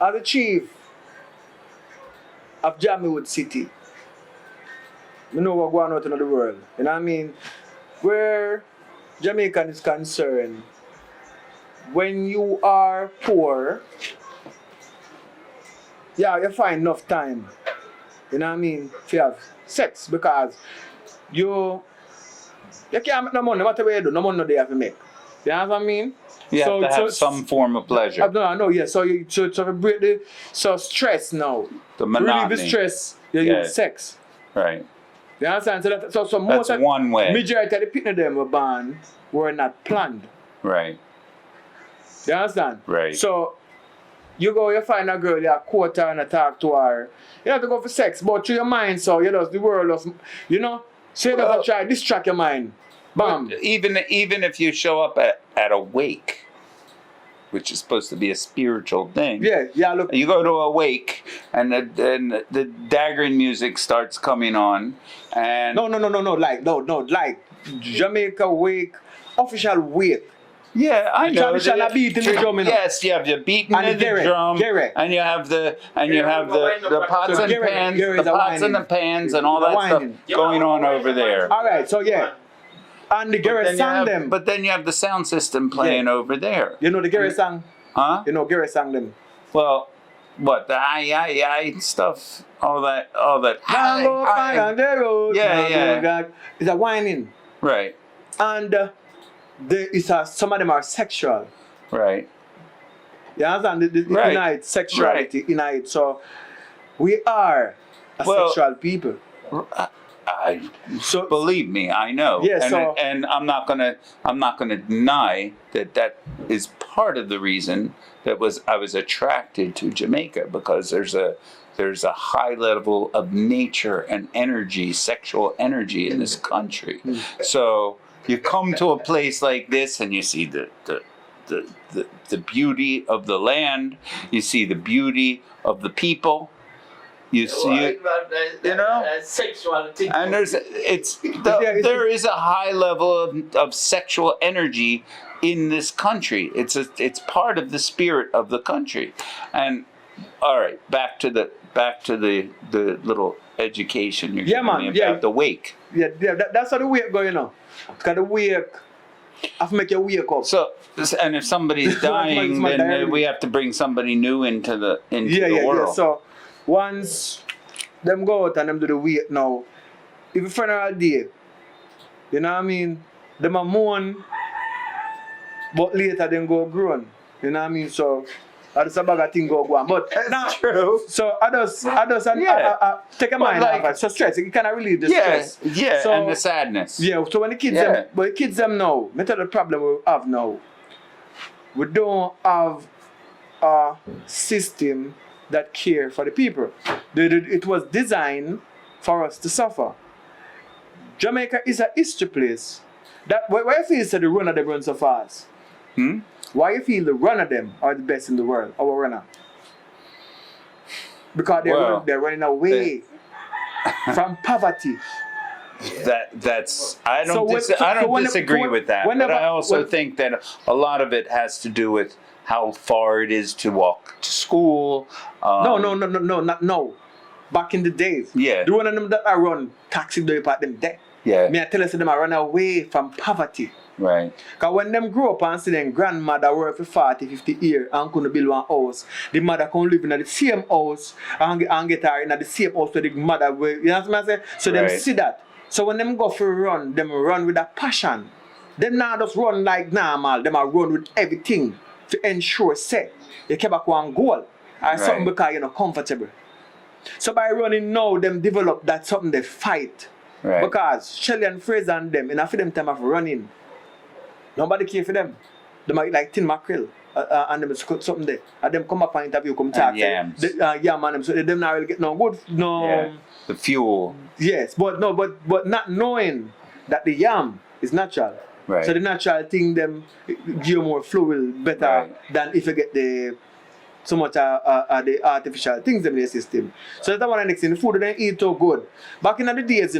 as the chief of Jamaica City, you know what's going on in the world. You know what I mean? Where Jamaican is concerned, when you are poor, yeah, you find enough time, you know what I mean, to have sex because you can't make no money, whatever you do, no money no they have to make. You know what I mean? You have to have some form of pleasure. I know, yeah. So you break the stress now. The monotony. Relieve the stress, you use sex. Right. You understand? So most that's one way. Majority of the people them were born were not planned. Right. You understand? Right. So you find a girl, you quote her and talk to her. You have to go for sex, but through your mind, so the world of, so you have to try distract your mind. Bam. Even if you show up at a wake, which is supposed to be a spiritual thing. Yeah, look. You go to a wake and the daggering music starts coming on and No, like Jamaica wake, official wake. Yeah, I know. Traditional beat in the drum, Yes, you have the beating in the drum, and you have the pots and pans, and the pans, and all that stuff going on over there. All right, so yeah, and the Gary sang them. But then you have the sound system playing over there. You know the Gary sang? Huh? You know Gary sang them. Well, what the I stuff, all that. Yeah. It's a whining. Right. And some of them are sexual. Right. You understand? Innate sexuality in it. So we are sexual people. So believe me, I know. Yeah, and I'm not gonna deny that is part of the reason that I was attracted to Jamaica, because there's a high level of nature and energy, sexual energy in this country. So you come to a place like this and you see the beauty of the land, you see the beauty of the people, you see sexuality. And there is a high level of sexual energy in this country. It's part of the spirit of the country. And all right, back to the little education you're giving me about the wake. Yeah, that's how the wake go, Because the wake, I have to make you wake up. So, and if somebody's dying, then we have to bring somebody new into the world. Yeah. So once them go out and them do the wake now, if a funeral day, you know what I mean? Them a mourn, but later them go grown. You know what I mean? So that's a bag of thing go on. But that's true. So I just take a mind off it. So stress, you cannot relieve the stress. Yeah, so, and the sadness. Yeah, so when the kids them now, me tell the problem we have now. We don't have a system that care for the people. It was designed for us to suffer. Jamaica is a history place. Why you feel that the runner they run so fast? Why you feel the runner them are the best in the world, our runner? Because they're running away from poverty. I don't disagree with that, but I also think that a lot of it has to do with how far it is to walk to school. No. Back in the days, the one of them that I run taxi driver them there. Yeah. Me I tell us them I run away from poverty. Right. Because when them grow up and see them grandmother work for 40, 50 years and couldn't build one house, the mother can live in the same house and get her in the same house with the mother. You know what I'm saying? So them see that. So when them go for run, them run with a passion. Them not just run like normal, them are run with everything to ensure you keep back one goal or something because you're not comfortable. So by running now, them develop that something they fight. Right. Because Shelly and Fraser and them, in a for them time of running, nobody care for them. They might like tin mackerel and them something there. And them come up and interview, come talk. Yams. Yam and them, so them not really get no good, the fuel. Yes, but not knowing that the yam is natural. Right. So the natural thing them give you more fuel better than if you get so much the artificial things in the system. So that's one of the next thing. The food they eat so good. Back in the days,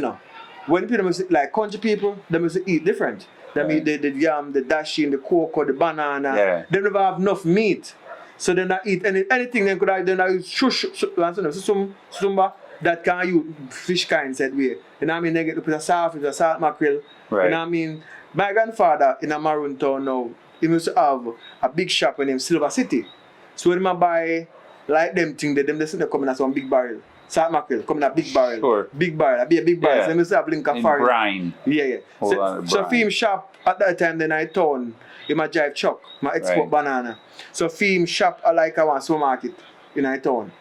when people like country people, they must eat different. They eat the yam, the dashing, the cocoa, the banana. Yeah. They never have enough meat. So they not eat anything they could have. They not use sumba that can use fish kind said way. You know what I mean? They get to put a salt mackerel. Right. You know what I mean? My grandfather in a Maroon town now, he used to have a big shop in Silver City. So when I buy like them thing, they come in as one big barrel. Salt mackerel come in a big barrel. Sure. Big barrel. Be a big barrel. Yeah. So they used to have link of In foreign. brine. Yeah. So film shop at that time then I town, in my drive truck, my export banana. So film shop I like I want supermarket in I town.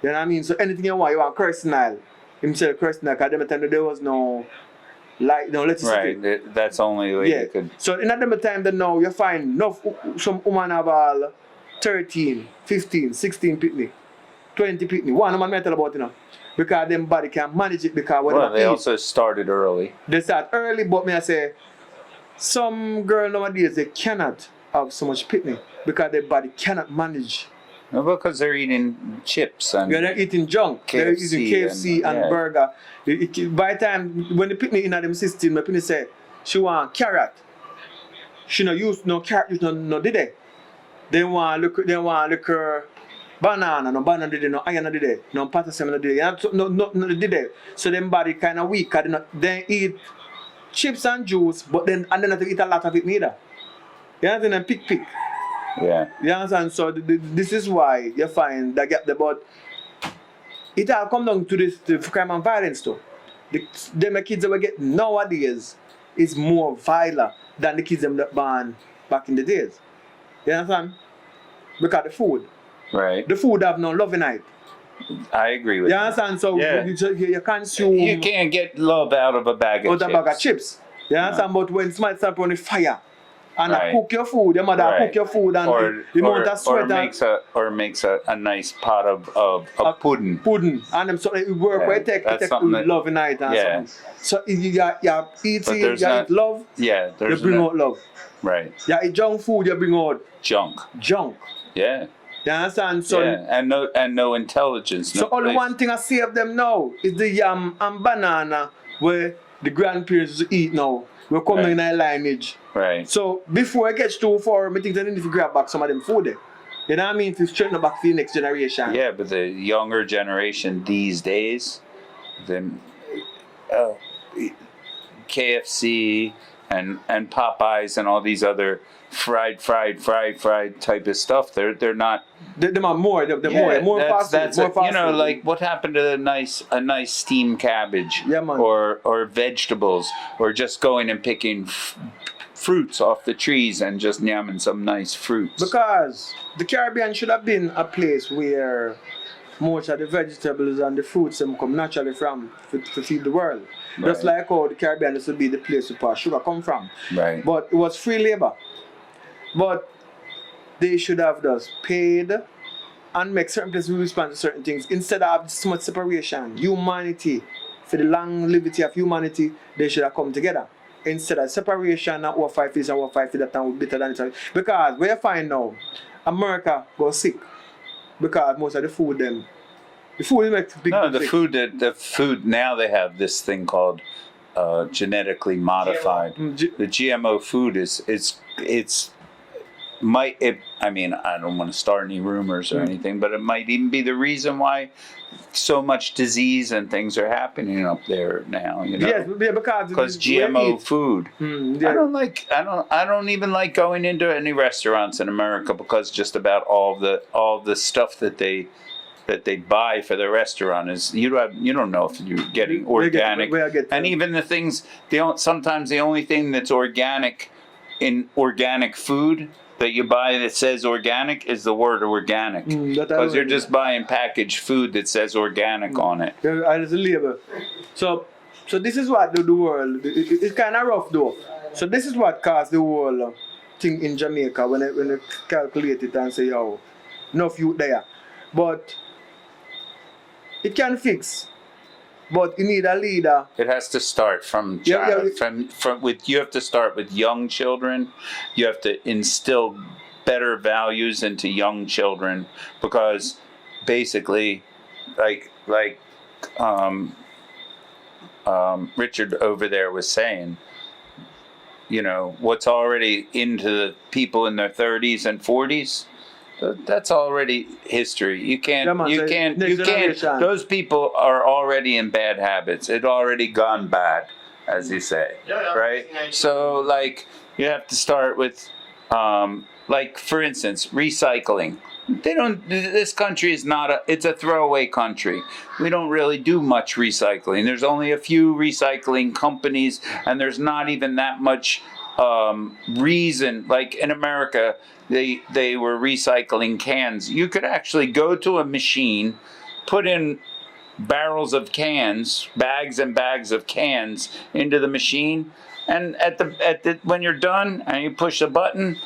You know what I mean? So anything you want Kirstenile. Himself Kirstenile, because at the time there was no like no electricity. Right. That's the only way you could. So in that time then now you find some woman have all 13, 15, 16 pitney, 20 pitney. One woman may tell about because them body can manage it because well, they also started early. They start early, but me I say some girl nowadays they cannot have so much pitney because their body cannot manage. No, because they're eating chips and they're eating junk. They're eating KFC and burger. By the time when the pitney in them system, the pitney say she want carrot. She no use no carrot, no did they? They want liquor banana, no banana did they, no iron did they, no potassium did they, no did they. So them body kind of weak. They eat chips and juice, but then and then not eat a lot of it neither. You understand? Them pick. Yeah. You understand? So this is why you find that gap there, but it all come down to this the crime and violence too. Them kids that we get nowadays is more violent than the kids them that born back in the days. You understand? Because the food. Right. The food have no love in it. I agree with you. You understand? So you consume. You can't get love out of a bag of chips. Out of a bag of chips. You understand? But when somebody start on the fire and cook your food, your mother cook your food and the amount of sweat or makes a nice pot of pudding. Pudding. And them so it work where it take love in it and something. So you eat love, you bring out love. Right. You eat junk food, you bring out junk. Yeah. You understand? So and no intelligence. So only one thing I see of them now is the yam and banana where the grandparents eat now. We're coming in our lineage. Right. So before it gets too far, I think they need to grab back some of them food there. You know what I mean? To straighten back for the next generation. Yeah, but the younger generation these days, then KFC and Popeyes and all these other fried type of stuff. They're not. They're more fast food. You know, like what happened to a nice steamed cabbage, man. or vegetables, or just going and picking fruits off the trees and just yamming some nice fruits. Because the Caribbean should have been a place where most of the vegetables and the fruits come naturally from to feed the world. Right. Just like how the Caribbean used to be the place where sugar come from. Right. But it was free labor. But they should have just paid and make certain places respond to certain things instead of so much separation. Humanity, for the longevity of humanity, they should have come together. Instead of separation and over 5 feet and over 5 feet, that time would be better than each other. Because where you find now, America goes sick because most of the food makes big. No, the food now they have this thing called genetically modified. The GMO food I mean, I don't want to start any rumors or anything, but it might even be the reason why so much disease and things are happening up there now. You know, because GMO food. I don't even like going into any restaurants in America because just about all the stuff that they buy for the restaurant is you don't know if you're getting organic, and even the things sometimes the only thing that's organic in organic food that you buy that says organic is the word organic, because you're just buying packaged food that says organic on it. And it's a label. So this is what the world. It's kind of rough though. So this is what caused the whole thing in Jamaica when they calculate it and say, yo, enough youth there, but it can fix. But you need a leader. It has to start from you have to start with young children. You have to instill better values into young children, because basically, like Richard over there was saying, you know, what's already into the people in their 30s and 40s That's already history. You can't. Yeah, man, you so can't. next You can't. generation. Those people are already in bad habits. It already gone bad, as you say, right? So like you have to start with, like for instance, recycling. They don't. This country is not a. It's a throwaway country. We don't really do much recycling. There's only a few recycling companies, and there's not even that much reason. Like in America, they were recycling cans. You could actually go to a machine, put in barrels of cans, bags and bags of cans into the machine, and at the when you're done and you push a button,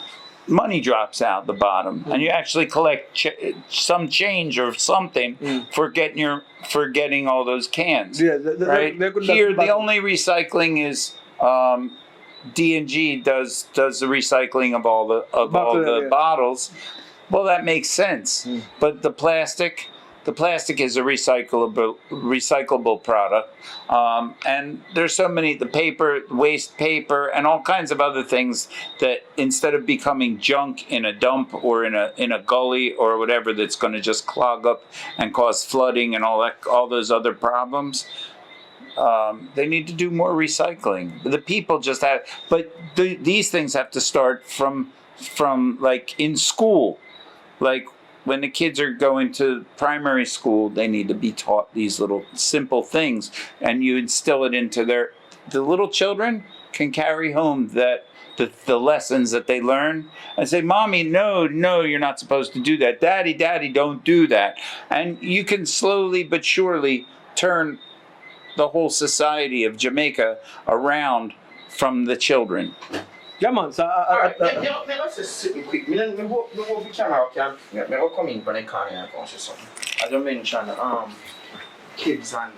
money drops out the bottom, and you actually collect some change or something for getting all those cans. Yeah, right here, the only recycling is D&G does the recycling of all the bottles. Well, that makes sense, but the plastic is a recyclable product, and there's so many, the paper, waste paper, and all kinds of other things that instead of becoming junk in a dump or in a gully or whatever, that's going to just clog up and cause flooding and all those other problems. They need to do more recycling. The people just have, but these things have to start from like in school, like. When the kids are going to primary school, they need to be taught these little simple things, and you instill it into the little children can carry home the lessons that they learn and say, Mommy, no, you're not supposed to do that. Daddy, don't do that. And you can slowly but surely turn the whole society of Jamaica around from the children. Yeah, man. So, let's just sit quick. We hope we can come in for the corner and go say something. As you mentioned, kids and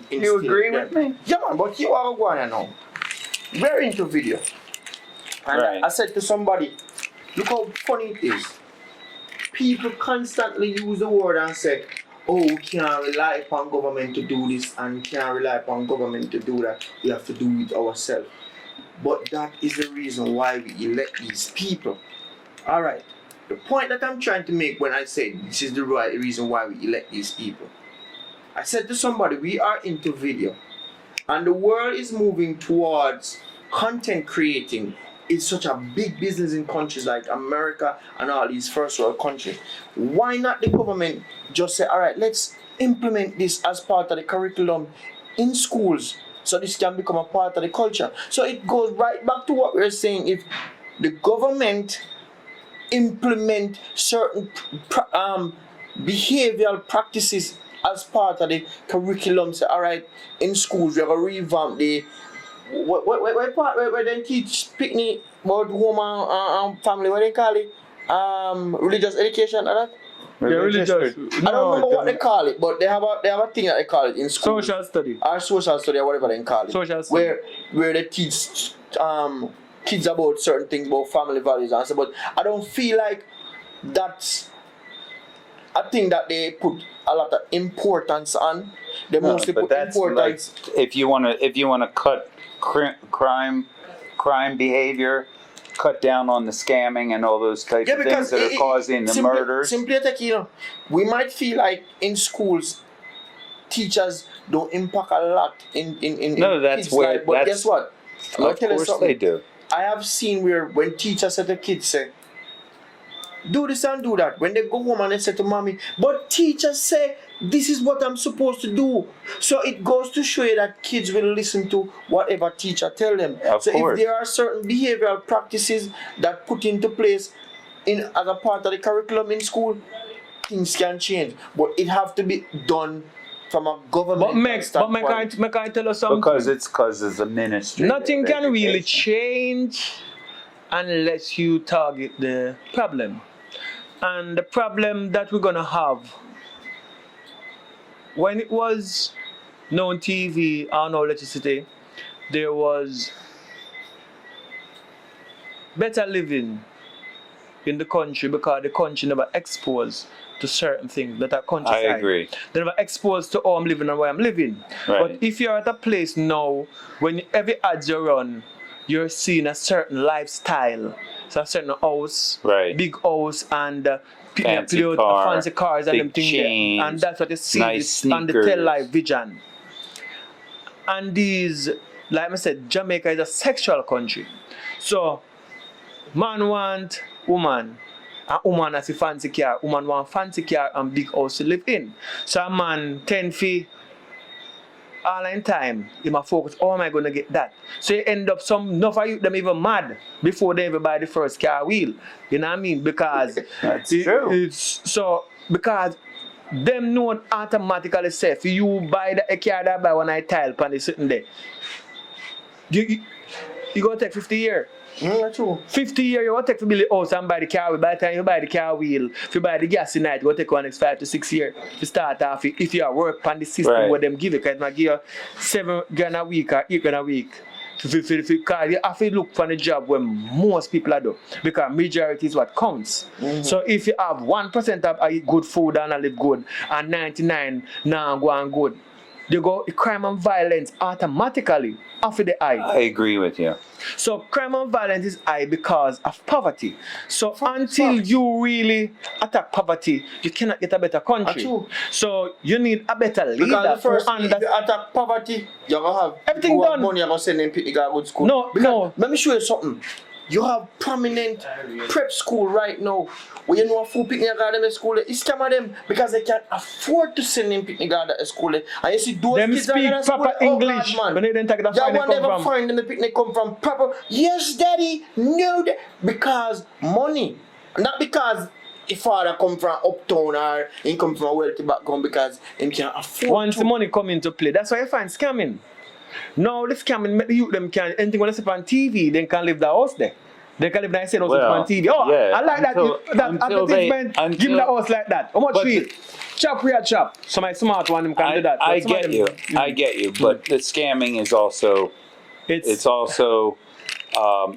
You agree with me? Yeah, man. But you are going now. We're into video, and right. I said to somebody, look how funny it is. People constantly use the word and say, oh, we can't rely upon government to do this, and we can't rely upon government to do that. We have to do it ourselves. But that is the reason why we elect these people. Alright, the point that I'm trying to make when I say this is the right reason why we elect these people. I said to somebody, we are into video. And the world is moving towards content creating. It's such a big business in countries like America and all these first world countries. Why not the government just say, alright, let's implement this as part of the curriculum in schools, so this can become a part of the culture. So it goes right back to what we're saying. If the government implement certain behavioral practices as part of the curriculum, say, all right, in schools we're going to revamp the where they teach picnic about home and family, what they call it, religious education and that. Yeah, religious. I don't remember what they call it, but they have a thing that they call it in school. Social study. Or social study or whatever they call it. Social study. Where they teach kids about certain things, about family values and stuff. But I don't feel like that's a thing that they put a lot of importance on. They mostly put importance. Like, if you wanna cut crime behavior, cut down on the scamming and all those types of things that are causing the murders. Simply take, we might feel like in schools, teachers don't impact a lot in no, that's kids' where. life. But guess what? Of course they do. I have seen where when teachers say to kids, say, do this and do that. When they go home and they say to mommy, but teachers say this is what I'm supposed to do. So it goes to show you that kids will listen to whatever teacher tell them. Of course. If there are certain behavioral practices that put into place as a part of the curriculum in school, things can change. But it have to be done from a government standpoint. But may I tell you something? Because it's a ministry. Nothing can really change unless you target the problem. And the problem that we're going to have, when it was no TV or no electricity, there was better living in the country because the country never exposed to certain things that are countryside. I agree. They never exposed to how I'm living and where I'm living. Right. But if you're at a place now, when every ads you run, you're seeing a certain lifestyle So I certain house, Right. big house, and Fancy play out car, fancy cars and big them things chains, there. And that's what you see nice on the sneakers. tell-life vision. And these, like I said, Jamaica is a sexual country. So, man want woman, and woman has a fancy car. Woman want fancy car and big house to live in. So a man 10 feet all in time, he might focus, how am I going to get that? So you end up enough of you, them even mad before they ever buy the first car wheel. You know what I mean? Because That's true. because them know automatically say, if you buy a car that buy one I tile pan is sitting there. You go take 50 years. That's true. 50 years, you go take to build the house and buy the car wheel. By the time you buy the car wheel, if you buy the gas in it, you go take one next 5 to 6 years to start off. If you work on the system Right. where them give you, because it might give you $7 a week or $8 a week. Because you have to look for the job where most people are doing. Because majority is what counts. So if you have 1% of good food and live good, and 99 now go on good, you go crime and violence automatically off of the eye. I agree with you. So crime and violence is high because of poverty. So until you really attack poverty, you cannot get a better country. True. So you need a better leader. Because the first, who if you attack poverty, you're going to have Everything people who have done. money, you're going to send them people to good school. No, Because, no. Let me show you something. You have prominent prep school right now where you know a few people got them at school. It's scam of them because they can't afford to send them people to school. And you see those them kids speak that are proper school, English. Oh God, When man. they don't take the Yeah, find they one come never from. find them the picnic come from proper. Yes, daddy. No, because money. Not because if father come from uptown or he come from a wealthy background because he can't afford Once to. the money come into play, that's why you find scamming. Now the scamming make the youth them can anything when they see on TV, they can leave the house there. They can live there and say also on TV. Oh, yeah, I like until that advertisement. Give me the house like that. How much but fee? Chop, we are chop. So my smart one them can do that. I But some of get them- you. I get you. But the scamming is also, it's also,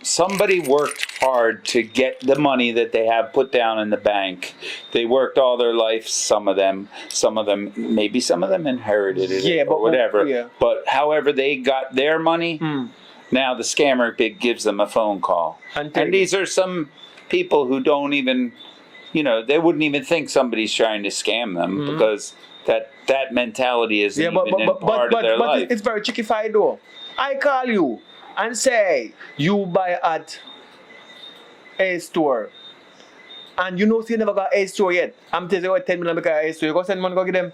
somebody worked hard to get the money that they have put down in the bank. They worked all their life, some of them, maybe some of them inherited it Yeah, or but- whatever. yeah. But however they got their money, now the scammer gives them a phone call. And And these are some people who don't even, they wouldn't even think somebody's trying to scam them because that mentality isn't even part of their life. It's very chickified though. I call you and say you buy at a store. And you know you never got a store yet. I'm telling you 10 million because a store. You go send money go get them.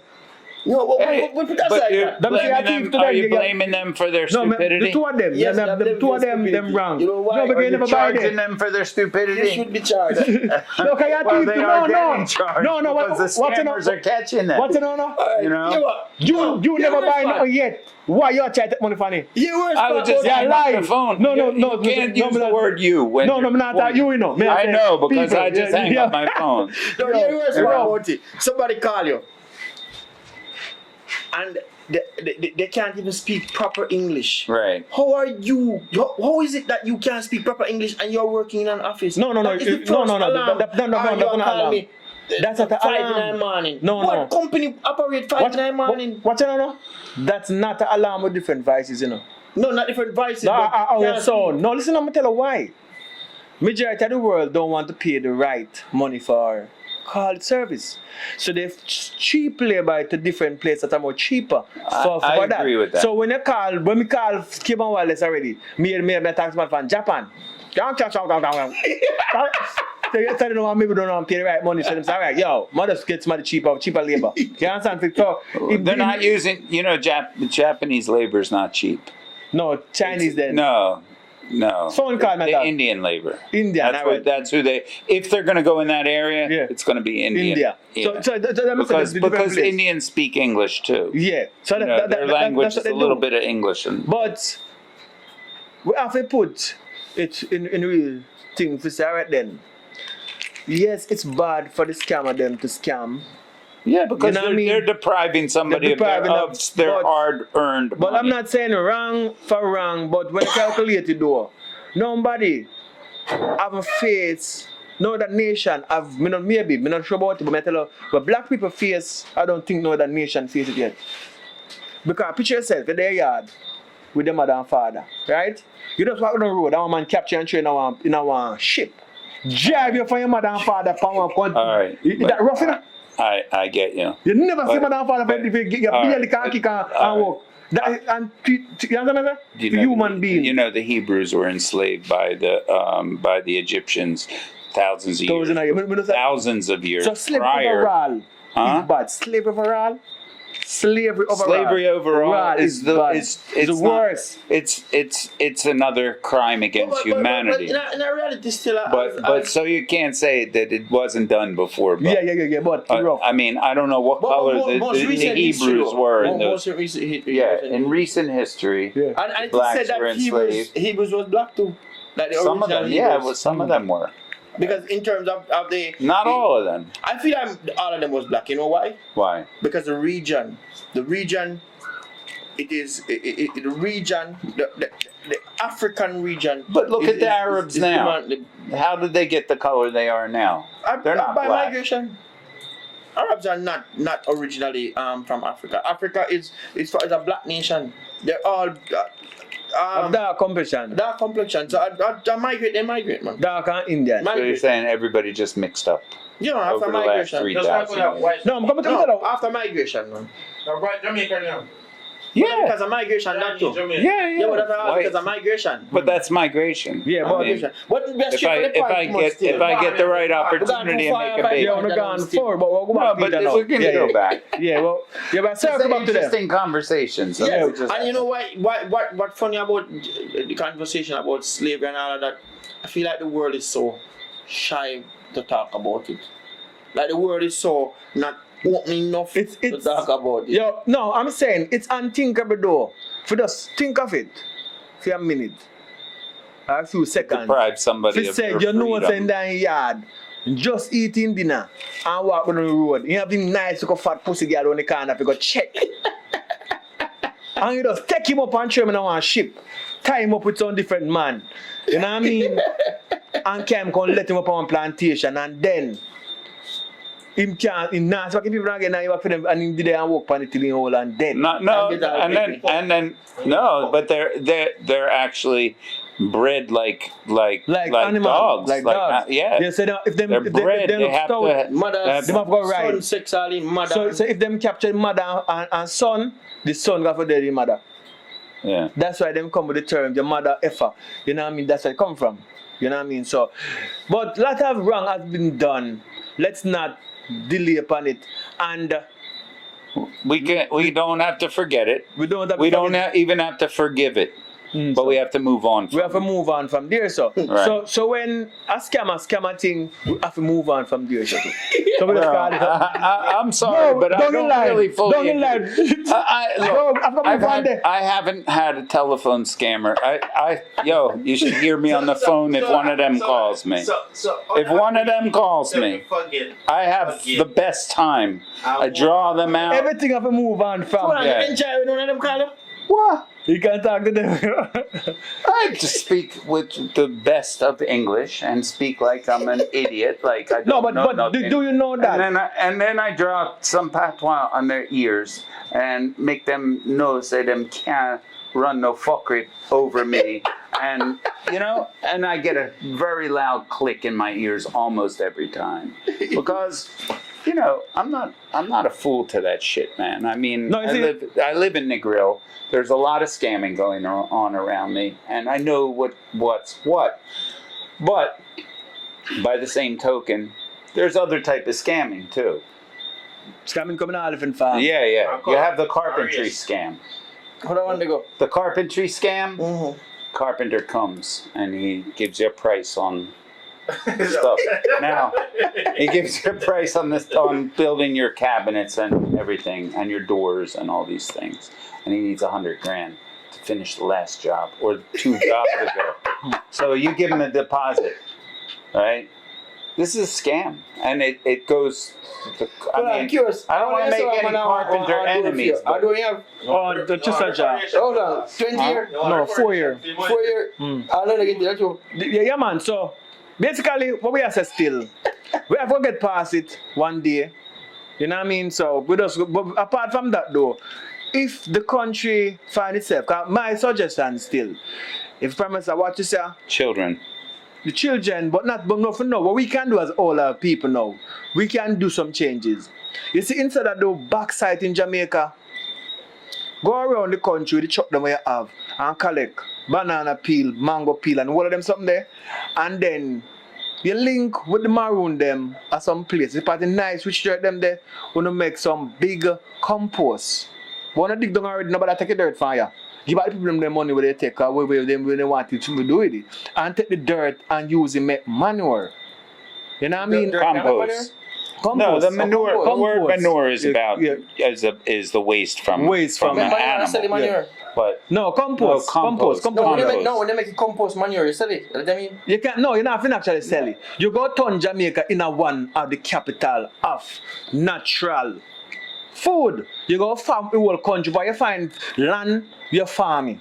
No, Hey, we put that but aside. you're man. Them say I blaming keep them, to are them, you yeah. blaming them for their No, stupidity? the two of them. Yes, them them two of them stupidity. wrong. You know why? No, Are because you you never buy Charging them. them for their You stupidity? should be charged. No, can you Well, teach they no, are no. getting charged No, no, because the what's in scammers are catching them. What's in no? You know? You never buy nothing yet. Why you trying to take money from it? You were I would just Yeah, hang lie. up the phone. No, no, You no, can't no, use no, the no. word you. When No, you're not that pointing. you know. Me, I say know because people. I just hang up my phone. No, You know? you were about it. Somebody call you. And they can't even speak proper English. Right. How are you? How is it that you can't speak proper English and you're working in an office? No. That is the No, first no. alarm. That's not Or you an call alarm. me, That's not an 5 in alarm. the morning. No. What company operate 5 in the morning? What you know? That's not an alarm with different voices, you know. No, not different voices. No, but our can't sound. speak. No, listen, I'm gonna tell you why. Majority of the world don't want to pay the right money for call service. So they cheap labor to different places that are more cheaper for I that. agree with that. So when we call Kim and Wallace already, me tax man from Japan. They don't know maybe don't want to pay the right money, so they say, all right, yo, mother's get somebody cheaper labor. You understand? So They're not using, Japanese labor is not cheap. No, Chinese then. No. Phone call, The madam. Indian labor. Indian, That's alright. that's who they. If they're going to go in that area, Yeah. it's going to be Indian. India. Yeah. So that makes sense, the different because place. Indians speak English too. Yeah. So Their language that's what is a they little do. bit of English. But we have to put it in real thing to say, right then. Yes, it's bad for the scammer them to scam. Yeah, because You know what I mean? they're depriving somebody They're depriving of their but- hard-earned money. But I'm not saying wrong for wrong, but when you calculate it though, nobody have a face. No, that nation have, me not sure about it, but I tell you, but black people face, I don't think no that nation face it yet. Because picture yourself in their yard, with the mother and father, right? You just walk down the road, that man capture and train in our ship. Drive you from your mother and father from one country. All right. Is that rough enough? I get you. You never see mother and father but- if you all barely right, can kick and walk. That, and you understand what I'm saying? To human beings. You know the Hebrews were enslaved by the Egyptians thousands of years. Thousands of years So slavery prior. overall is bad. Slavery overall? Slavery overall is bad. it's the worst. It's another crime against humanity. But in reality, still, But so you can't say that it wasn't done before. But, Yeah. But rough. I mean, I don't know what color the Hebrews were in those. In recent history, And it blacks said that were enslaved. Hebrews was black too. Like the Some of original them, Hebrews. some of them were. Because in terms of the... Not all of them. I feel like all of them was black. You know why? Why? Because the region, the African region. But look at the Arabs now. How did they get the color they are now? They're not by black. migration. Arabs are not originally from Africa. Africa is a black nation. They're all Dark complexion. dark complexion. So they migrate, man. Dark and Indian. So you're saying everybody just mixed up You know, after over the last migration. 3,000 years? No, I'm coming to tell you. After migration, man. Jamaica now. Yeah. Because of migration, that too. Yeah. But that's all Why- because of migration. But that's migration. Yeah, I but mean, Migration. But let's if check I for the point, if I get the right opportunity and make a baby. Yeah, we're gone forward, but we'll go No, back but to that now. we're gonna go back. Yeah, well, but It's circle an back to them. interesting conversation. So Yes, let's just- and you know what funny about the conversation about slavery and all of that? I feel like the world is so shy to talk about it. Like the world is so not open enough It's- to talk about it. Yo, no, I'm saying it's unthinkable though. For just think of it for a minute, a few seconds. deprive somebody If of say their you know what's freedom. in that yard, just eating dinner and walk down the road. You have the nice little fat pussy girl on the corner to go check. And you just take him up and throw him on a ship, tie him up with some different man. You know what I mean? And Cam can let him up on plantation and then him can't, him not so people don't get now, you work for them and him did there and walk on the till hole and then. No, and then no, but they're actually bred like animals, dogs. like dogs. Yeah. They say if them They're if bred. They have to. Mother, them have got right. son sexually, mother. So if them capture mother and son, the son got for the mother. Yeah. That's why them come with the term the mother effer. You know what I mean? That's where it come from. You know what I mean? So, but a lot of wrong has been done. Let's not delay upon it. And We don't have to forget it. we don't have We to don't forget- even have to forgive it. But we have to move on. we have to move on from there, so. Right. So when a scammer thing, we have to move on from there, so. So we just call it. I'm sorry, but I don't really fully. Don't lie. I haven't had a telephone scammer. You should hear me on the phone if one of them calls me. If one of them calls me, I have the best time. I draw them out. Everything have to move on from. Yeah. Enjoy when one of them call you. What? You can talk to them. I just speak with the best of English and speak like I'm an idiot, like I don't No, but know nothing. do you know that? And then I draw some patois on their ears and make them know say them can't run no fuckery over me. And and I get a very loud click in my ears almost every time. Because I'm not a fool to that shit, man. I mean, No, I live in Negril. There's a lot of scamming going on around me, and I know what's what. But by the same token, there's other type of scamming too. Scamming coming out of in farm. Yeah. You have the carpentry scam. Hold on, to go. The carpentry scam. Mm-hmm. Carpenter comes and he gives you a price on stuff. Now he gives you a price on building your cabinets and everything and your doors and all these things, and he needs $100,000 to finish the last job or 2 jobs ago. So you give him a deposit, right? This is a scam, and it goes. I'm curious. I don't want to make any carpenter enemies. How do we have? Just a job. Hold on, 20 years? No, 4 year. 4 years? I don't get that too. Yeah, man. So basically, what we have to still, we have to get past it one day. You know what I mean? So we just, but apart from that though, if the country find itself, 'cause my suggestion still, if Prime Minister what you say, Children. the children, but not for now. What we can do as older people now, we can do some changes. You see, instead of do Bauxite in Jamaica, go around the country with the truck them where you have and collect banana peel, mango peel, and all of them something there, and then you link with the maroon them at some place. If it's nice rich dirt them there, wanna make some big compost. Wanna dig down already, nobody take the dirt from you. Give out the people them money where they take away where they want it to do with it. And take the dirt and use it make manure. You know what I mean? Compost. No, the manure. The word manure is about is the waste from an animal. Manure. But no, compost. Compost. When they make a compost manure, you sell it. You know what I mean? You can't. No, you're not finna actually sell it. You go turn Jamaica in one of the capital of natural food. You go farm the whole country, but you find land, you're farming.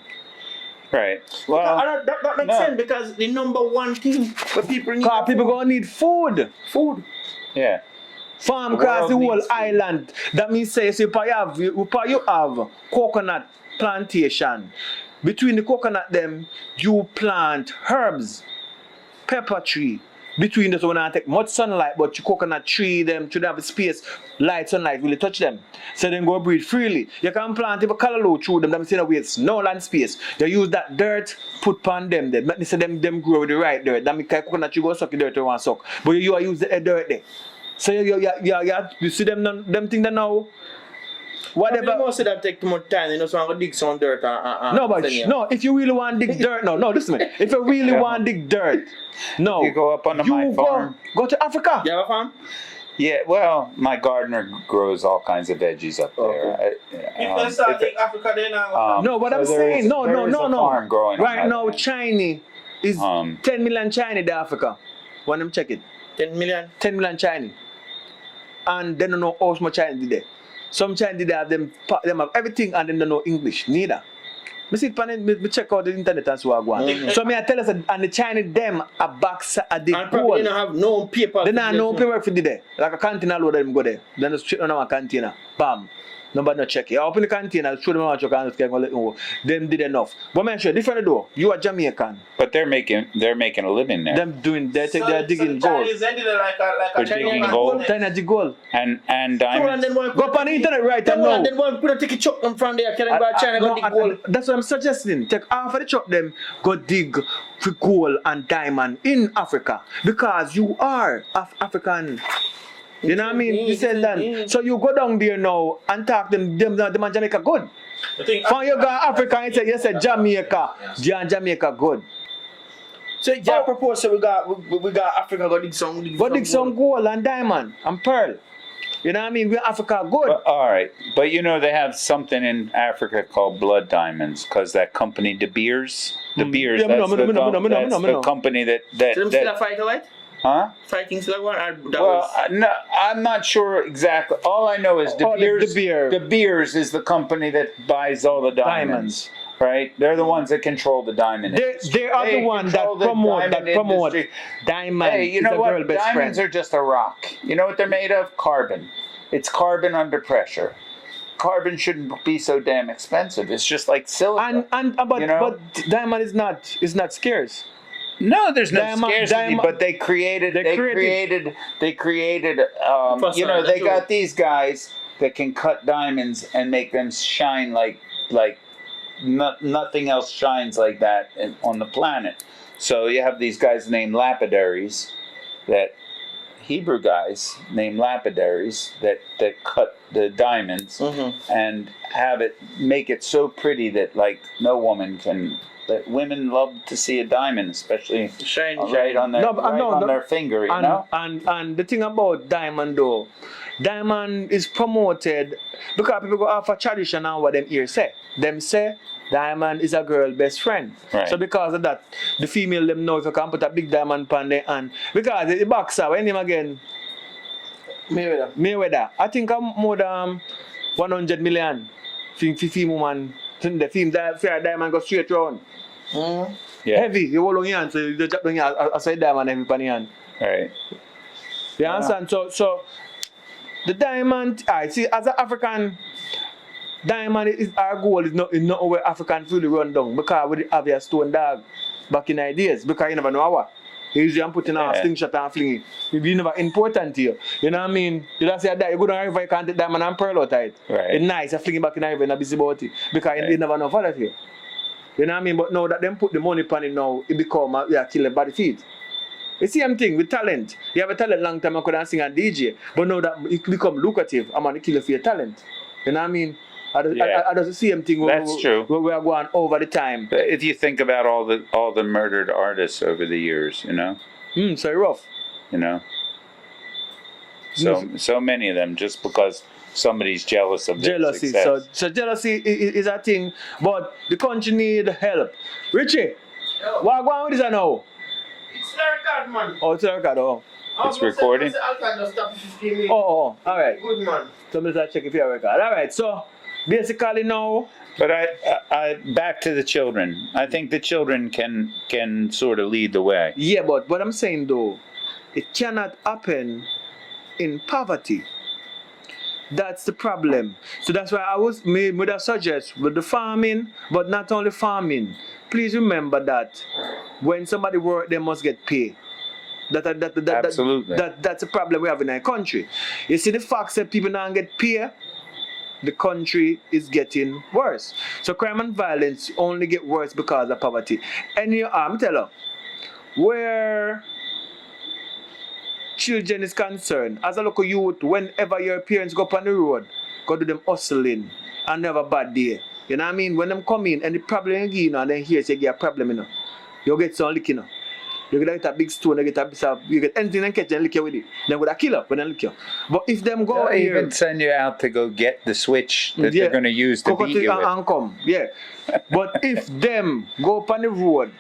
Right. Well, that makes sense because the number one thing where people need. Because people gonna need food. Food. Yeah. Farm across the whole island. That means say you have coconut plantation. Between the coconut them, you plant herbs, pepper tree. Between those one take much sunlight, but your coconut tree them should have a space, light sunlight really touch them. So then go breathe freely. You can plant even callaloo through them, that means waste no land space. You use that dirt, put pan them there. Let me say them grow with the right dirt. That means coconut tree go suck the dirt you want to suck. But you use the dirt there. So you see them thing that now. Whatever. You don't say that take too much time. You just want to dig some dirt. No, but no. If you really want to dig dirt, no, listen to me. If you really want to dig dirt, no. You go up on my farm. Go to Africa. You have a farm? Yeah, well, my gardener grows all kinds of veggies up there. If they start dig Africa, then no, what I'm saying, no. Farm growing right now, China is 10 million China in Africa. When them check it. 10 million? 10 million China. And they don't know how much China did there. Some Chinese did have them have everything and they don't know English neither. Me see me check out the internet and so I go on. So me I tell us and the Chinese them a box at the and probably they don't have no paper. They don't have no paper for the day. Like a container load them go there. Then just straight on a container. Bam. Nobody no check it. I open the container, show them how much you can let them know. Them did enough. But man, sure, different though. You are Jamaican. But they're making a living there. Them doing they're digging gold. They're digging gold. China dig gold. And diamonds. Go up on the internet right now. Then one put take a truck from there, can go China go dig gold. That's what I'm suggesting. Take half of the truck them, go dig for gold and diamond in Africa. Because you are African. You know what I mean? Descendant. So you go down there now and talk them and Jamaica good. When you go Africa and say, you say Jamaica, Jamaica good. So you propose so we got Africa go dig some gold and diamond and pearl. You know what I mean? We're Africa good. All right. But you know they have something in Africa called blood diamonds because that company De Beers, that's the company that so them still a fight right? Huh? Fighting still one? No, I'm not sure exactly. All I know is De Beers is the company that buys all the diamonds. Right? They're the ones that control the diamond industry. They are the ones that promote diamond. Hey, you know what? Diamonds are just a rock. You know what they're made of? Carbon. It's carbon under pressure. Carbon shouldn't be so damn expensive. It's just like silica. But diamond is not scarce. No, there's no scarcity, but they created. They got these guys that can cut diamonds and make them shine like nothing else shines like that on the planet. So you have these guys named lapidaries, that Hebrew guys named lapidaries that cut the diamonds and make it so pretty that like no woman can. That women love to see a diamond, especially right on their finger, you know? And the thing about diamond though, diamond is promoted because people go off a tradition and what them here say. Them say diamond is a girl's best friend. Right. So because of that, the female them know if you can put a big diamond on their hand. Because the boxer, when him again? Mayweather. I think I'm more than 100 million for female woman. The film diamond go straight round. Yeah. Heavy, you hold on your hand, so you just drop down your hand, I say diamond heavy on your hand. Right. You understand? So the diamond, I see as an African, Diamond is our goal is not where African fully run down because we have a stone dog back in ideas because you never know what. You usually put in a slingshot and fling it. It be never important to you. You know what I mean? You don't say that you go down a river, you can't take diamond and pearl out of it. Right. It's nice, you fling it back in the river and busy about it. Because you never know for that here. You know what I mean? But now that them put the money upon it now, it become kill them by the feet. It's the same thing with talent. You have a talent long time, I could sing and DJ. But now that it become lucrative, I'm going to kill you for your talent. You know what I mean? I do the same thing That's true. Where we are going over the time. If you think about all the murdered artists over the years, you know? So rough. You know? So many of them just because somebody's jealous of their Jealousy. success. So jealousy is a thing, but the country need help. Richie, what going on with this now? It's the record, man. Oh, it's a record, oh. It's recording? I can just stop 15 minutes. Oh, all right. Good, man. So let's check if you're a record. All right, so basically now. But I back to the children. I think the children can sort of lead the way. Yeah, but what I'm saying though, it cannot happen in poverty. That's the problem. So that's why I was made with a suggest with the farming, but not only farming. Please remember that when somebody work, they must get paid. Absolutely. That's a problem we have in our country. You see the fact that people don't get paid, the country is getting worse. So crime and violence only get worse because of poverty. And I'm telling you, where children is concerned, as a local youth, whenever your parents go up on the road, go do them hustling and never bad day. You know what I mean? When them come in and the problem you know, and then here say you get a problem, you know. You get some lick, you know. You get a big stone, you get anything and catch and lick you with it. Then with a killer when they lick you. But if them go They'll here, even send you out to go get the switch that they're going to use to beat you with. and come, yeah. But if them go up on the road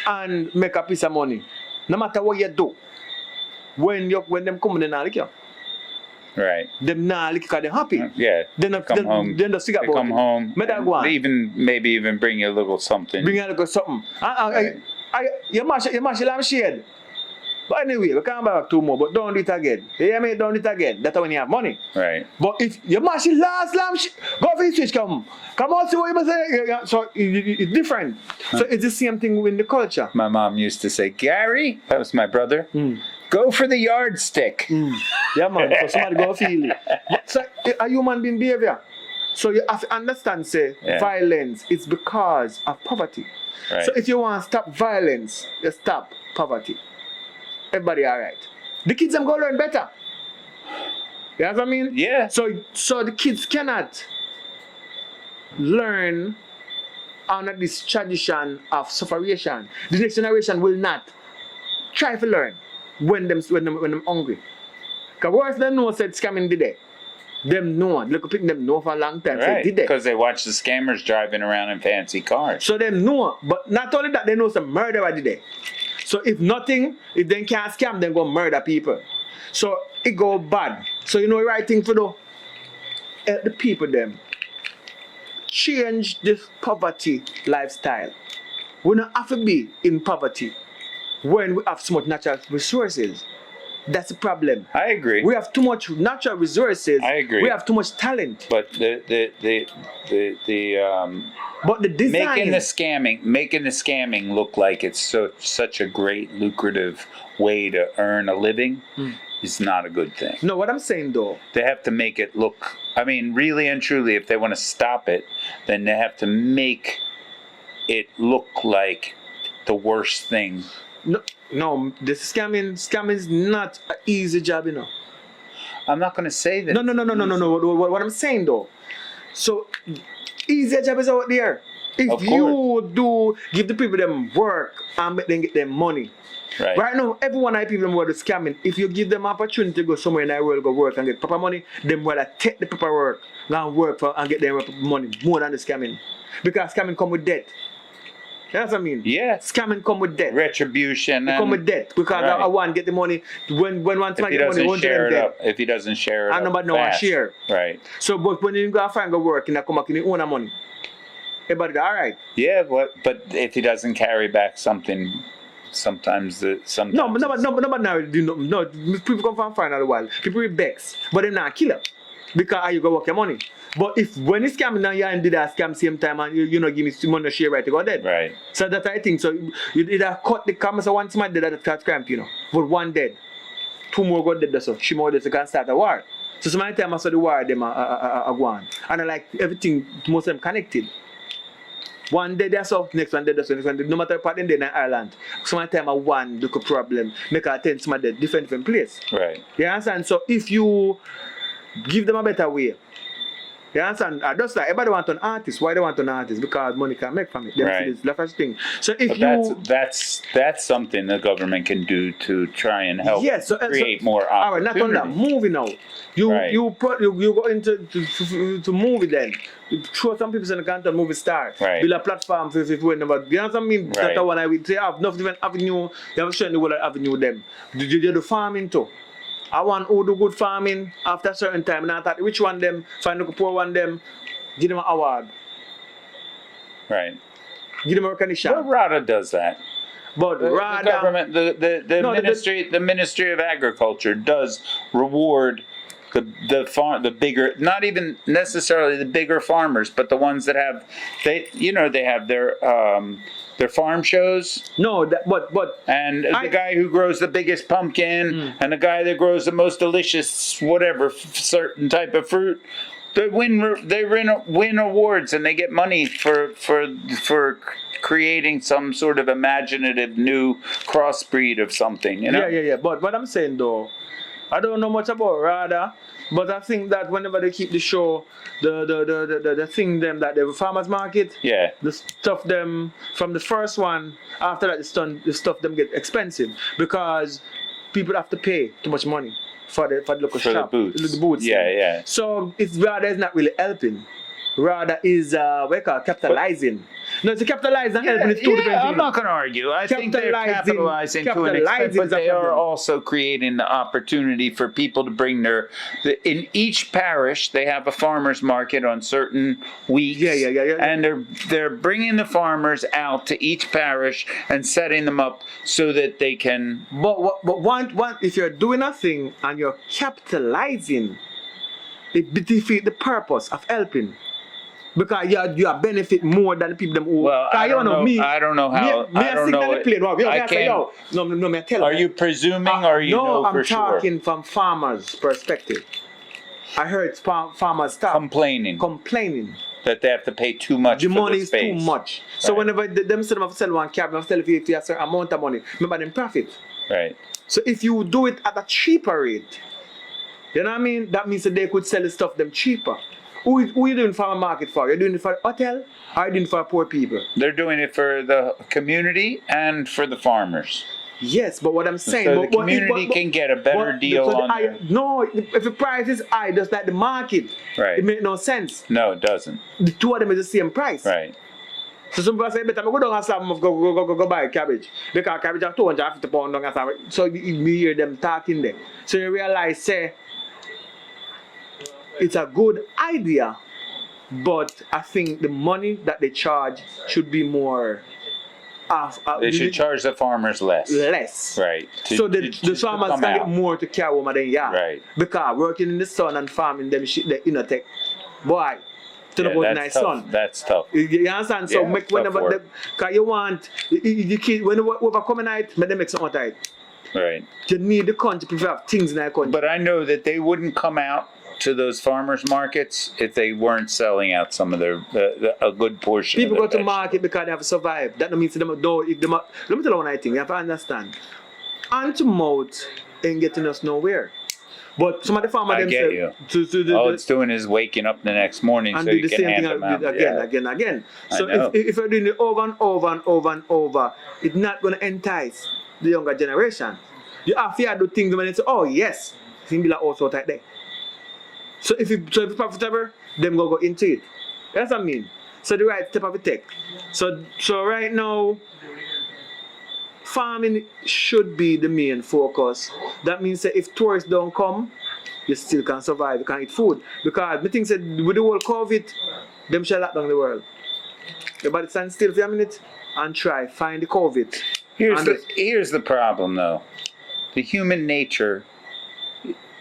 and make a piece of money, no matter what you do, when them come, they not lick you. Right. Them not lick because they're happy. Yeah. Then come home. Then they stick They about come it. home. Make that go on. Maybe even bring you a little something. Bring a little something. Right. You mash the lamb shade. But anyway, we can't buy back 2 more, but don't do it again. You hear me? Don't do it again. That's when you have money. Right. But if you mash the last lamb shade, go for the switch, come on, see what you must say. So it's different. So it's the same thing with the culture. My mom used to say, Gary, that was my brother, go for the yardstick. Yeah, man. So somebody go feel it. So a human being behavior. So you have to understand, say, violence is because of poverty. Right. So if you want to stop violence, you stop poverty. Everybody all right. The kids them go learn better. You know what I mean? Yeah. So the kids cannot learn under this tradition of sufferation. The next generation will not try to learn when them hungry. Because worse than no said scamming did they. Them know. Look at them know for a long time. Right. Did they? Because they watch the scammers driving around in fancy cars. So them know. But not only that, they know some murderer did they. So if they can't scam, then go murder people. So it go bad. So you know the right thing to do? Help the people them change this poverty lifestyle. We don't have to be in poverty when we have so much natural resources. That's the problem. I agree. We have too much natural resources. I agree. We have too much talent. But the But the design, making the scamming look like it's such a great lucrative way to earn a living is not a good thing. No, what I'm saying though, They have to make it look, I mean, really and truly, if they want to stop it, then they have to make it look like the worst thing. no, the scamming is not an easy job, you know. I'm not going to say that. No. What I'm saying though, so easier job is out there. If you do give the people them work and make them get them money. Right now, everyone I people them who are scamming, if you give them opportunity to go somewhere in the world, go work and get proper money, them will take the proper work and work for and get them money more than the scamming. Because scamming come with debt. That's what I mean. Yeah. Scamming come with debt. Retribution. It come with debt. Because I want to get the money. When one time I get money, one share time it up. If he doesn't share it up, nobody know I share. Right. So, but when you go find go work and I come back in your own money, everybody all right. Yeah, but if he doesn't carry back something, sometimes no, people come from find out a while. People with Bex, but they're not killer. because you go work your money. But if when it's scamming now, you and did that scam same time and you know give me some money share right to go dead. Right. So that's I think. So you either cut the camera so one smart dead at that cramp, you know. But one dead. 2 more go dead so 3 more dead so can start a war. So some time I saw the war them are go on. And I like everything most of them connected. One day that's up, next one day that's next one. No matter what in Ireland. Some time I one look a problem, make a attend some different place. Right. You understand? So if you give them a better way. You understand? Just like everybody want an artist. Why they want an artist? Because money can make from it. Right. This is the first thing. So if But that's something the government can do to try and help create more all right, opportunity. not on that. Movie now. You go into to movie then. You throw some people in the country movie star. Right. Build a platform for whenever. You know what I mean? Right. That's what I would say. Have enough different avenue. You have shown the world avenue them. You do farming too. I want who do good farming after a certain time. And I thought which one them, find the poor one them, give them an award. Right. Give them a recognition. Well, RADA does that. But The rather government, the Ministry of Agriculture does reward the bigger, not even necessarily the bigger farmers, but the ones that have they have their farm shows. No, but And the guy who grows the biggest pumpkin and the guy that grows the most delicious whatever certain type of fruit, they win awards and they get money for creating some sort of imaginative new crossbreed of something. You know? Yeah. But what I'm saying though, I don't know much about RADA, but I think that whenever they keep the show, the thing them that the farmers market, the stuff them from the first one, after that the stuff them get expensive because people have to pay too much money for the local shop. The boots. Yeah. So it's RADA is not really helping. RADA is capitalizing. No, it's capitalizing and helping. It's two different things. I'm not going to argue. I think they're capitalizing to an extent, but they are also creating the opportunity for people to bring in each parish, they have a farmer's market on certain weeks. Yeah. And they're bringing the farmers out to each parish and setting them up so that they can. But one, if you're doing a thing and you're capitalizing, it defeats the purpose of helping. Because you are benefit more than the people them who. Well, I don't know. I don't know how. I don't know. Me tell you. Are you presuming, or you know for sure? No, I'm talking from farmers' perspective. I heard farmers start complaining that they have to pay too much. The for money the is space. too much. Right. So whenever them say them sell one cab, them sell if you a certain amount of money, remember them profit. Right. So if you do it at a cheaper rate, you know what I mean? That means that they could sell the stuff them cheaper. Who you doing for a market for? You're doing it for a hotel or are you doing it for poor people? They're doing it for the community and for the farmers. Yes, but what I'm saying... So the community can get a better deal on it. No, if the price is high, just like the market, it makes no sense. No, it doesn't. The two of them is the same price. Right. So some people say, better go down and some go buy cabbage. Because cabbage are £250 down and some. So you hear them talking there. So you realize, say, it's a good idea, but I think the money that they charge should be more. They should charge the farmers less. Right. So the farmers can get more to carry home than Right. Because working in the sun and farming them shit, they take. Boy, to the nice sun. That's tough. You understand? So make whenever because you want the kid whenever coming out, make them make something tight. Right. You need the country to have things in that country. But I know that they wouldn't come out to those farmers markets if they weren't selling out some of a good portion. People of go to market because they have to survive. That means them don't. Let me tell you one thing. You have to understand. Hand to mouth ain't getting us nowhere. But some of the farmers it's doing is waking up the next morning and so do you the can same hand thing them out. again. So if you're doing it over and over, it's not going to entice the younger generation. You have to do things when they say, oh yes, it's going to be like also tight there. So if it's profitable, them go into it. That's what I mean. So the right step of the take. So right now, farming should be the main focus. That means that if tourists don't come, you still can survive, you can eat food. Because the thing said with the whole COVID, them shall lock down the world. Everybody stand still for a minute and try find the COVID. Here's the problem though. The human nature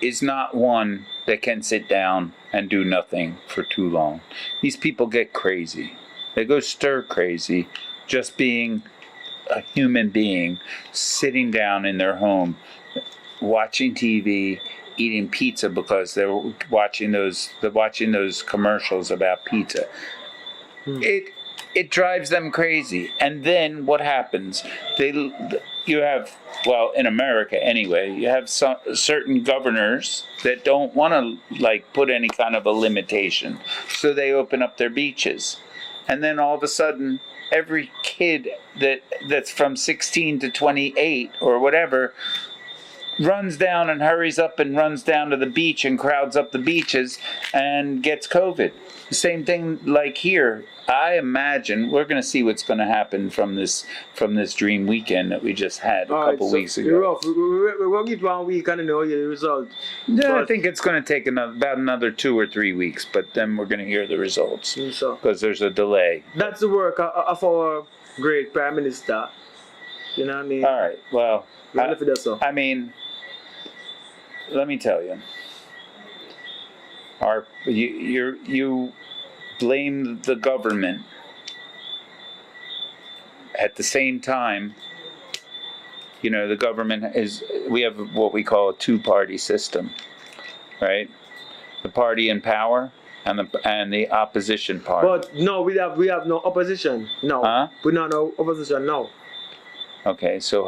is not one that can sit down and do nothing for too long. These people get crazy. They go stir crazy just being a human being, sitting down in their home, watching TV, eating pizza because they're watching those commercials about pizza. It drives them crazy. And then what happens? You have, well, in America anyway, you have certain governors that don't want to like put any kind of a limitation, so they open up their beaches, and then all of a sudden, every kid that's from 16 to 28 or whatever runs down and hurries up and runs down to the beach and crowds up the beaches and gets COVID. The same thing like here. I imagine we're going to see what's going to happen from this dream weekend that we just had a couple weeks ago. We're going to get 1 week and know the result. Yeah, I think it's going to take about another 2 or 3 weeks, but then we're going to hear the results because there's a delay. That's the work of our great Prime Minister. You know what I mean? All right. Well, I mean, let me tell you. You blame the government. At the same time, the government we have what we call a two-party system, right? The party in power and the opposition party. But no, we have no opposition. No. Huh? We don't no opposition now. Okay, so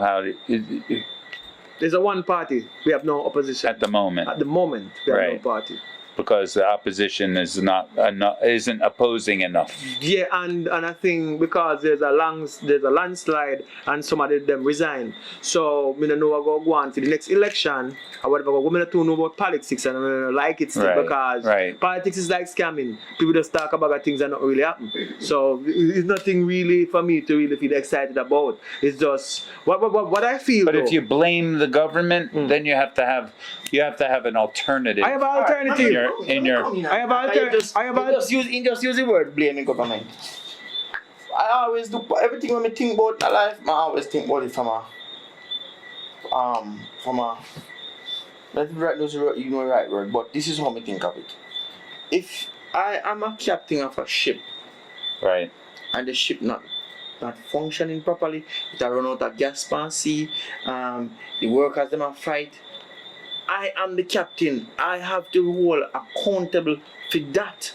There's a one party. We have no opposition. At the moment. At the moment, we have no party. Because the opposition isn't opposing enough. Yeah, and I think because there's a landslide and some of them resign. So we don't know what go on to the next election or whatever. We don't know about politics and I don't like it still because politics is like scamming. People just talk about things that not really happen. So it's nothing really for me to really feel excited about. It's just what I feel. But if you blame the government, then you have to have an alternative. I have an alternative. I have just use the word blaming government. I always do everything when I think about my life. I always think about it from a let me write those right word, but this is how I think of it. If I am a captain of a ship, right, and the ship not functioning properly, it a run out of gas pan sea, the workers them a fight. I am the captain. I have to hold accountable for that.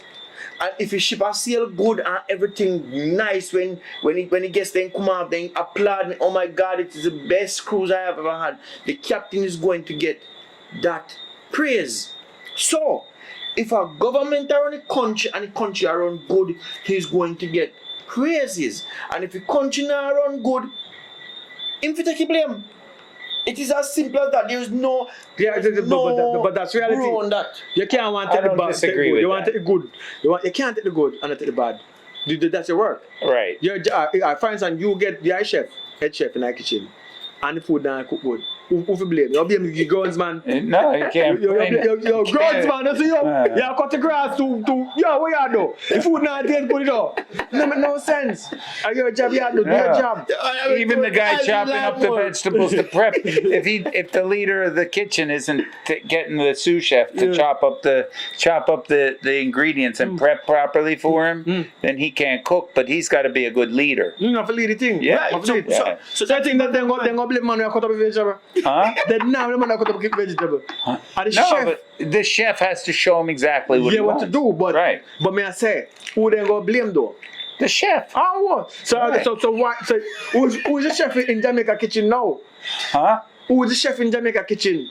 And if the ship sail good and everything nice, when it gets then come out, then applaud me. Oh my God, it is the best cruise I have ever had. The captain is going to get that praise. So, if a government around the country and the country around good, he's going to get praises. And if the country not around good, him to take blame. It is as simple as that. There is no but that's reality. On that. You can't want to take the bad. Disagree with you want to take the good. You can't take the good and not take the bad. That's your work. Right. For instance, you get the head chef in the kitchen, and the food don't cook good. Who blame? You blame the girls, man. No, you can't. Yo, girls, man. You cut the grass to what you do? The food not taste good enough. No make no sense. Your job, you have to do your job. Even the guy chopping up the vegetables to prep. If the leader of the kitchen isn't getting the sous chef to chop up the ingredients and prep properly for him, then he can't cook. But he's got to be a good leader. You have to lead the thing. Yeah. Right. So I think that they go blame man who cut up the vegetable. Huh? That now the man cut up the vegetable. But the chef has to show him exactly what he wants. to do, but may I say, who then go blame though? The chef. Oh, what? So who's the chef in Jamaica kitchen now? Huh? Who is the chef in Jamaica kitchen?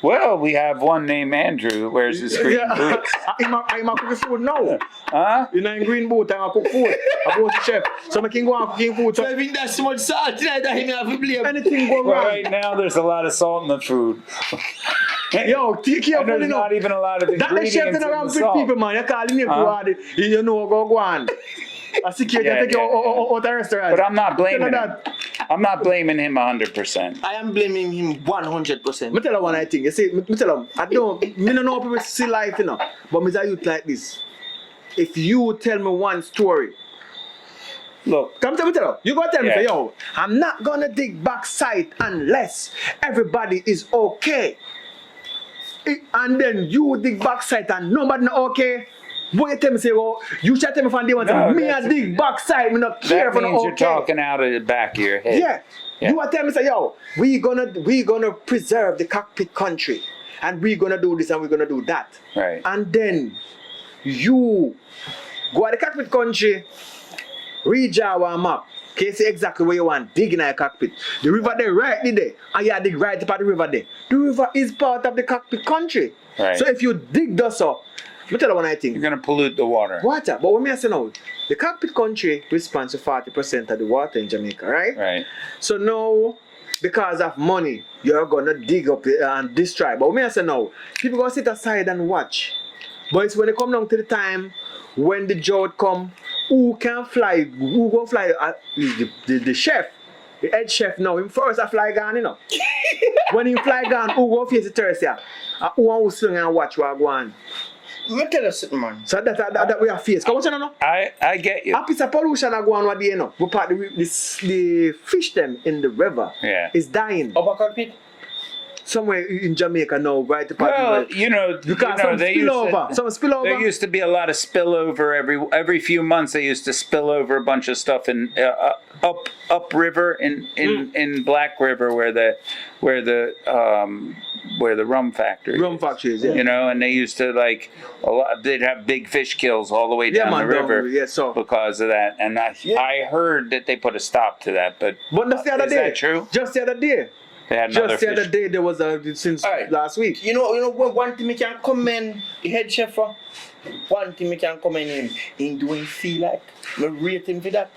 Well, we have one named Andrew who wears his green boots. I'm a cooking food now. Huh? You know, in green boot, I'm a cook food. I'm a chef. So I can go and cooking food. So I think that's so much salt tonight that he may have to blame. Anything go wrong. Right now, there's a lot of salt in the food. Yo, take care of there's not even a lot of ingredients that the chef around with people, man. You call him you know go on. I see you take you out the restaurant. But I'm not blaming him. I'm not blaming him 100%. I am blaming him 100%. I tell you one thing. You see, I tell him, I don't know how people see life, but me tell you like this. If you tell me one story, look, come tell me, you go tell me, yo, I'm not gonna dig Bauxite unless everybody is okay. and then you dig bauxite and nobody know okay. Boy, you tell me say, well, you should tell me from day one, No, me I dig bauxite, me not care That for no means okay. you're talking out of the back of your head. Yeah. Yeah. You are telling me say, yo, we gonna preserve the cockpit country, and we gonna do this and we're gonna do that. Right. And then you go at the cockpit country, redraw a map. Can you see exactly where you want dig in a cockpit? The river there right there, and you dig right up at the river there. The river is part of the cockpit country. Right. So if you dig thus up, let me tell you what I think. You're going to pollute the water. Water. But what me I say now, the cockpit country responds to 40% of the water in Jamaica, right? Right. So now, because of money, you're gonna dig up and destroy. But what me I say now, people gonna sit aside and watch. But it's when it come down to the time when the drought come, who can fly? Who gonna fly? The chef, the head chef now. Him first a fly gone, you know. When he fly gone, who go face the terrace here? Who want to swing and watch what go on? Let me tell you something, man. So that we are face. Come on, you know. I get you. A piece of pollution are going on what you know. We part the fish them in the river. Yeah. Is dying. Upper cockpit? Somewhere in Jamaica now, right? Well, Because some spillover. There used to be a lot of spillover every few months. They used to spill over a bunch of stuff in up river in Black River where the rum factory. Rum factories, yeah. You know, and they used to they'd have big fish kills all the way down the river because of that. And I heard that they put a stop to that, but that's the other is day. that true? Just the other day. They had Just the another other day there was since Alright. last week. You know one thing we can commend the head chef for? One thing we can commend him in doing feel like. We rate him for that.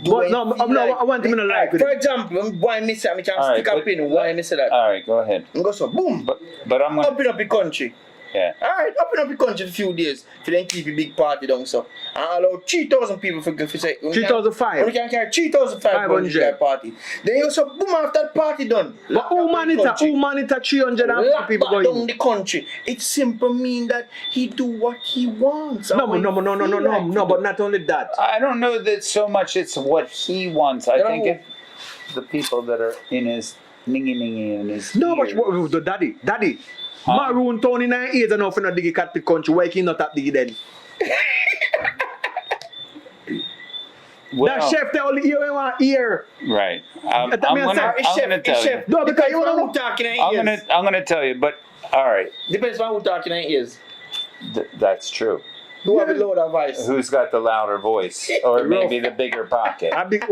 But no, I want him to like with for it. example, why me say I can Alright, stick up but- in why me say that? All right, go ahead. And go so boom. But I'm Up gonna, in the country. yeah. Alright, up in the country for a few days. For then keep a big party down so. And allow 3,000 people for say 3,500. We can carry 3,500 party. Then you go so boom after that party done. But who monitor 350 people Lock down going? the country. It simply means that he do what he wants. No, but not only that. I don't know that so much it's what he wants. I think it's the people that are in his ningy in his No, but ear. the daddy. Maroon Tony 9 years and for not dig cockpit country. Why can not dig then? Well, That chef they only hear one ear. right. I'm That means gonna tell you. No, because you Depends on don't who know. talking in ears. I'm gonna tell you, but all right, Depends on who talking in ears. that's true. Who have a louder voice? Who's got the louder voice, or maybe the bigger pocket? A big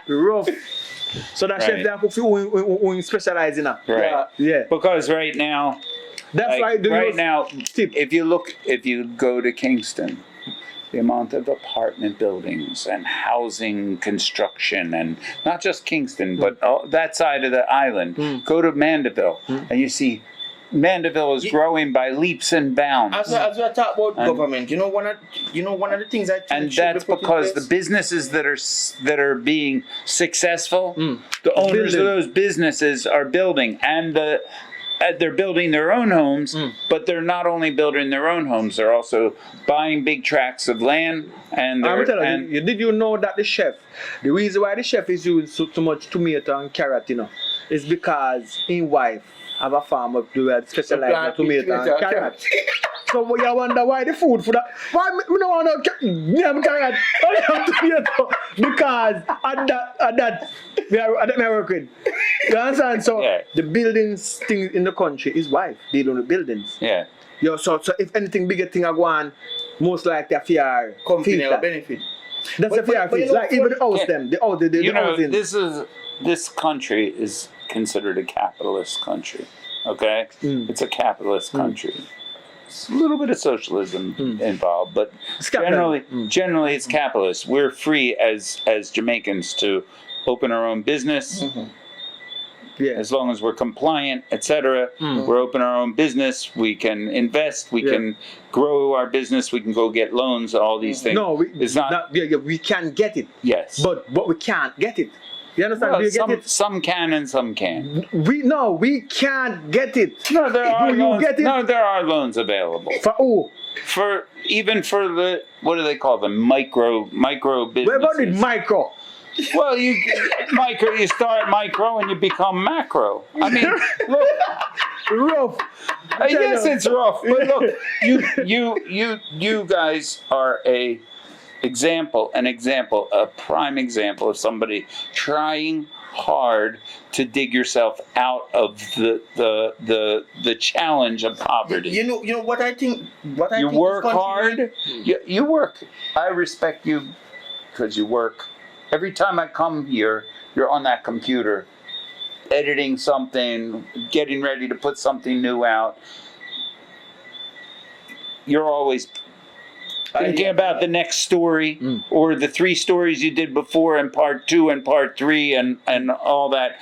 rough. So that chef Right. they have who specialize in that. Right. Yeah. Because right now, That's why right now, tip. if you go to Kingston, the amount of apartment buildings and housing construction, and not just Kingston, but that side of the island. Go to Mandeville, and you see Mandeville is growing by leaps and bounds. As we talk about government, you know one of the things I think And should that's be put in because the place? businesses that are being successful, the owners of those businesses are building, and they're building their own homes. But they're not only building their own homes; they're also buying big tracts of land. And I'm telling and you, did you know that the reason why the chef is using so much tomato and carrot, is because his wife have a farm up to specialize in tomato and carrot. So you wonder why the food for that? Why me no want to name carrot? Only have tomato because at that me I work with. You understand? So Yeah. the buildings thing in the country is wife dealing with buildings. yeah, So if anything bigger thing I go on, most likely a fear. company will benefit. That's a fear but you fees. know, Like even the house yeah. them, the you know, housing. this country is considered a capitalist country. Okay, it's a capitalist country. It's a little bit of socialism involved, but It's capital. generally it's capitalist. We're free as Jamaicans to open our own business. Yeah. As long as we're compliant, etc., we're open our own business. We can invest. We can grow our business. We can go get loans. All these things. No, it's not. we can get it, Yes, but we can't get it. You understand? well, Do you get it? some can and some can't. We can't get it. No, there are Do you loans. get it? No, there are loans available For who? for the what do they call them, micro businesses. Where about the micro? Well, you start micro and you become macro. I mean, look, Rough. Yes, it's rough. But look, you guys are a prime example of somebody trying hard to dig yourself out of the challenge of poverty. You know what I think. You work hard. You work. I respect you because you work. Every time I come here, you're on that computer, editing something, getting ready to put something new out. You're always thinking about the next story or the 3 stories you did before and part 2 and part 3 and all that.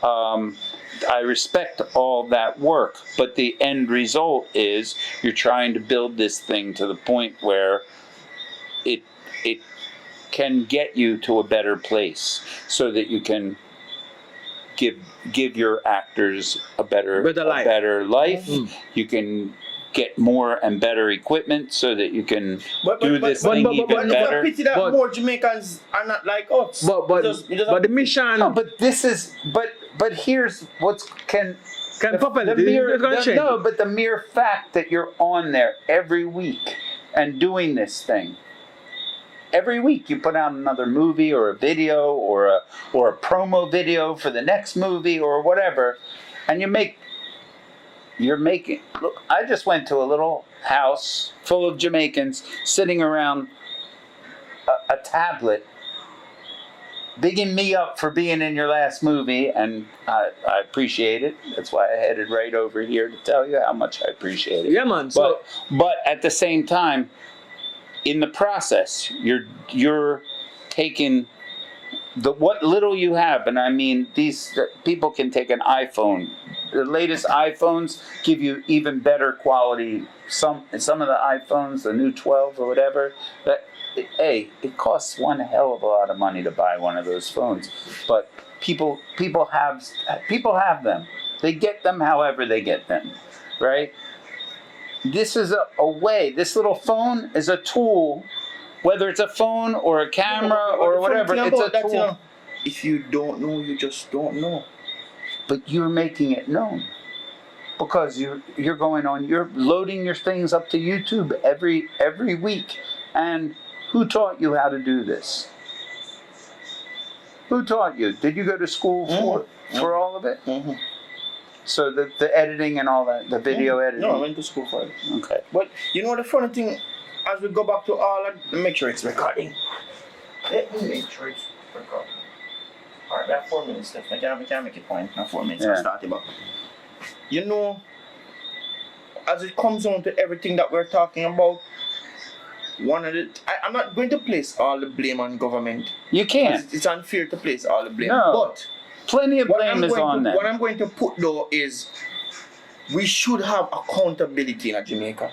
I respect all that work, but the end result is you're trying to build this thing to the point where it can get you to a better place so that you can give your actors a better life. You can get more and better equipment so that you can do this thing even better. Pity that more Jamaicans are not like us. But the mission. No, but this is but here's what's the mere fact that you're on there every week and doing this thing. Every week you put out another movie or a video or a promo video for the next movie or whatever, and you're making. Look, I just went to a little house full of Jamaicans sitting around a tablet, bigging me up for being in your last movie, and I appreciate it. That's why I headed right over here to tell you how much I appreciate it. Yeah, man. But at the same time, in the process, you're taking what little you have, and I mean, these people can take an iPhone. The latest iPhones give you even better quality. Some of the iPhones, the new 12 or whatever, it costs one hell of a lot of money to buy one of those phones. But people have them. They get them however they get them, right? This is a way. This little phone is a tool. Whether it's a phone or a camera or whatever, it's a tool. If you don't know, you just don't know. But you're making it known because you're loading your things up to YouTube every week. And who taught you how to do this? Who taught you? Did you go to school for all of it? Mm-hmm. So the editing and all that, the video editing? No, I went to school for it. Okay. But you know the funny thing, as we go back to all of, make sure it's recording. Let me make sure it's recording. Alright, we have 4 minutes left. I can make it point. Now 4 minutes. I'll start it back. You know, as it comes on to everything that we're talking about, I'm not going to place all the blame on government. You can't. It's unfair to place all the blame. No. But plenty of blame is on them. What I'm going to put though is we should have accountability in Jamaica.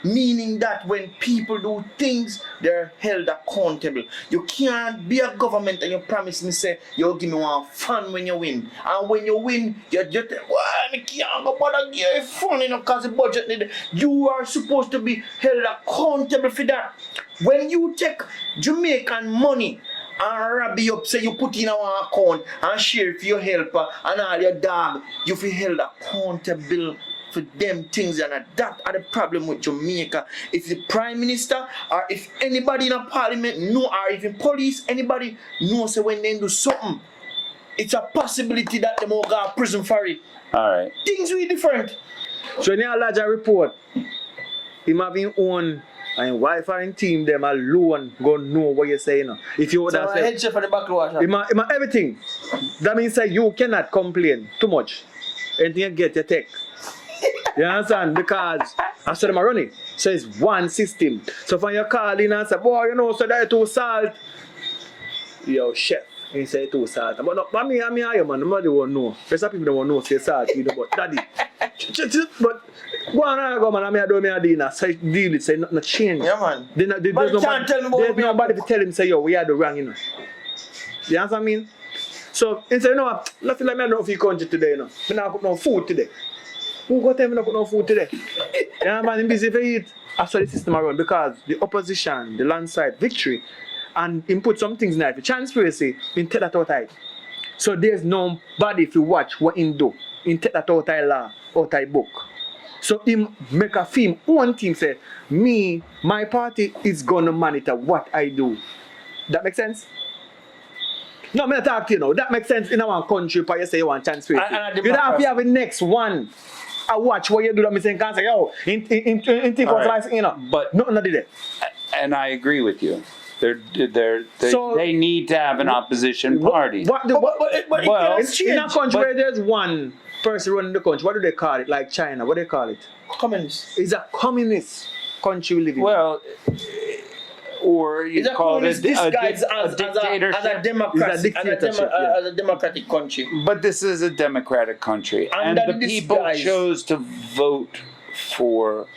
Meaning that when people do things, they're held accountable. You can't be a government and you promise me say, you'll give me one fun when you win. And when you win, you just well, I can't go bother give you fun, because the budget need. You are supposed to be held accountable for that. When you take Jamaican money and wrap it up, say you put in our account and share it for your helper and all your dog, you feel held accountable for them things, and that are the problem with Jamaica. If the Prime Minister or if anybody in a parliament know, or even police, anybody knows when they do something, it's a possibility that they will go to prison for it. Alright. Things really different. So in a larger report, him having own and wife and team them alone go know what you're saying. If you would have said head chef for the backwash. Him everything. That means that you cannot complain too much. Anything you get, you take. You understand? Because after them are running, so it's one system. So when you call in and say, boy, you know, so they're too salt. Yo, chef, he say too salt. But no, I mean, man, nobody won't know. There's some people that won't know say salt, you know, but daddy. But go on and go, man, I do me a dinner. So deal it, say nothing change. Yeah, man. There's nobody to tell him, say, yo, we are the wrong, you know. You understand what I mean? So, he say, you know what, nothing like me, I don't know if you country today, you know. I don't put no food today. Who got them not put no food today? Yeah, man, I'm busy for eat. That's why the system around, because the opposition, the landslide victory, and him put some things in there. The transparency, in take that out of it. So there's nobody if you watch what him do. In take that out of law. out of the book. So him make a film, one thing say, my party is gonna monitor what I do. That make sense? No, I'm not talking to you now. That makes sense in our country, but you say you want chance for it. You don't have to have the next one. I watch what you do, that me saying, can't say, yo, in think what's like, you know. But no, did it. And I agree with you. So- they need to have an opposition party. What Well, in a country where there's one person running the country, what do they call it? Like China, what do they call it? Communist. It's a communist country we live in. Well, or you It's a call it communist disguised as dictatorship. a dictatorship, yeah. as a democratic country. But this is a democratic country, and Under the the people disguise. chose to vote for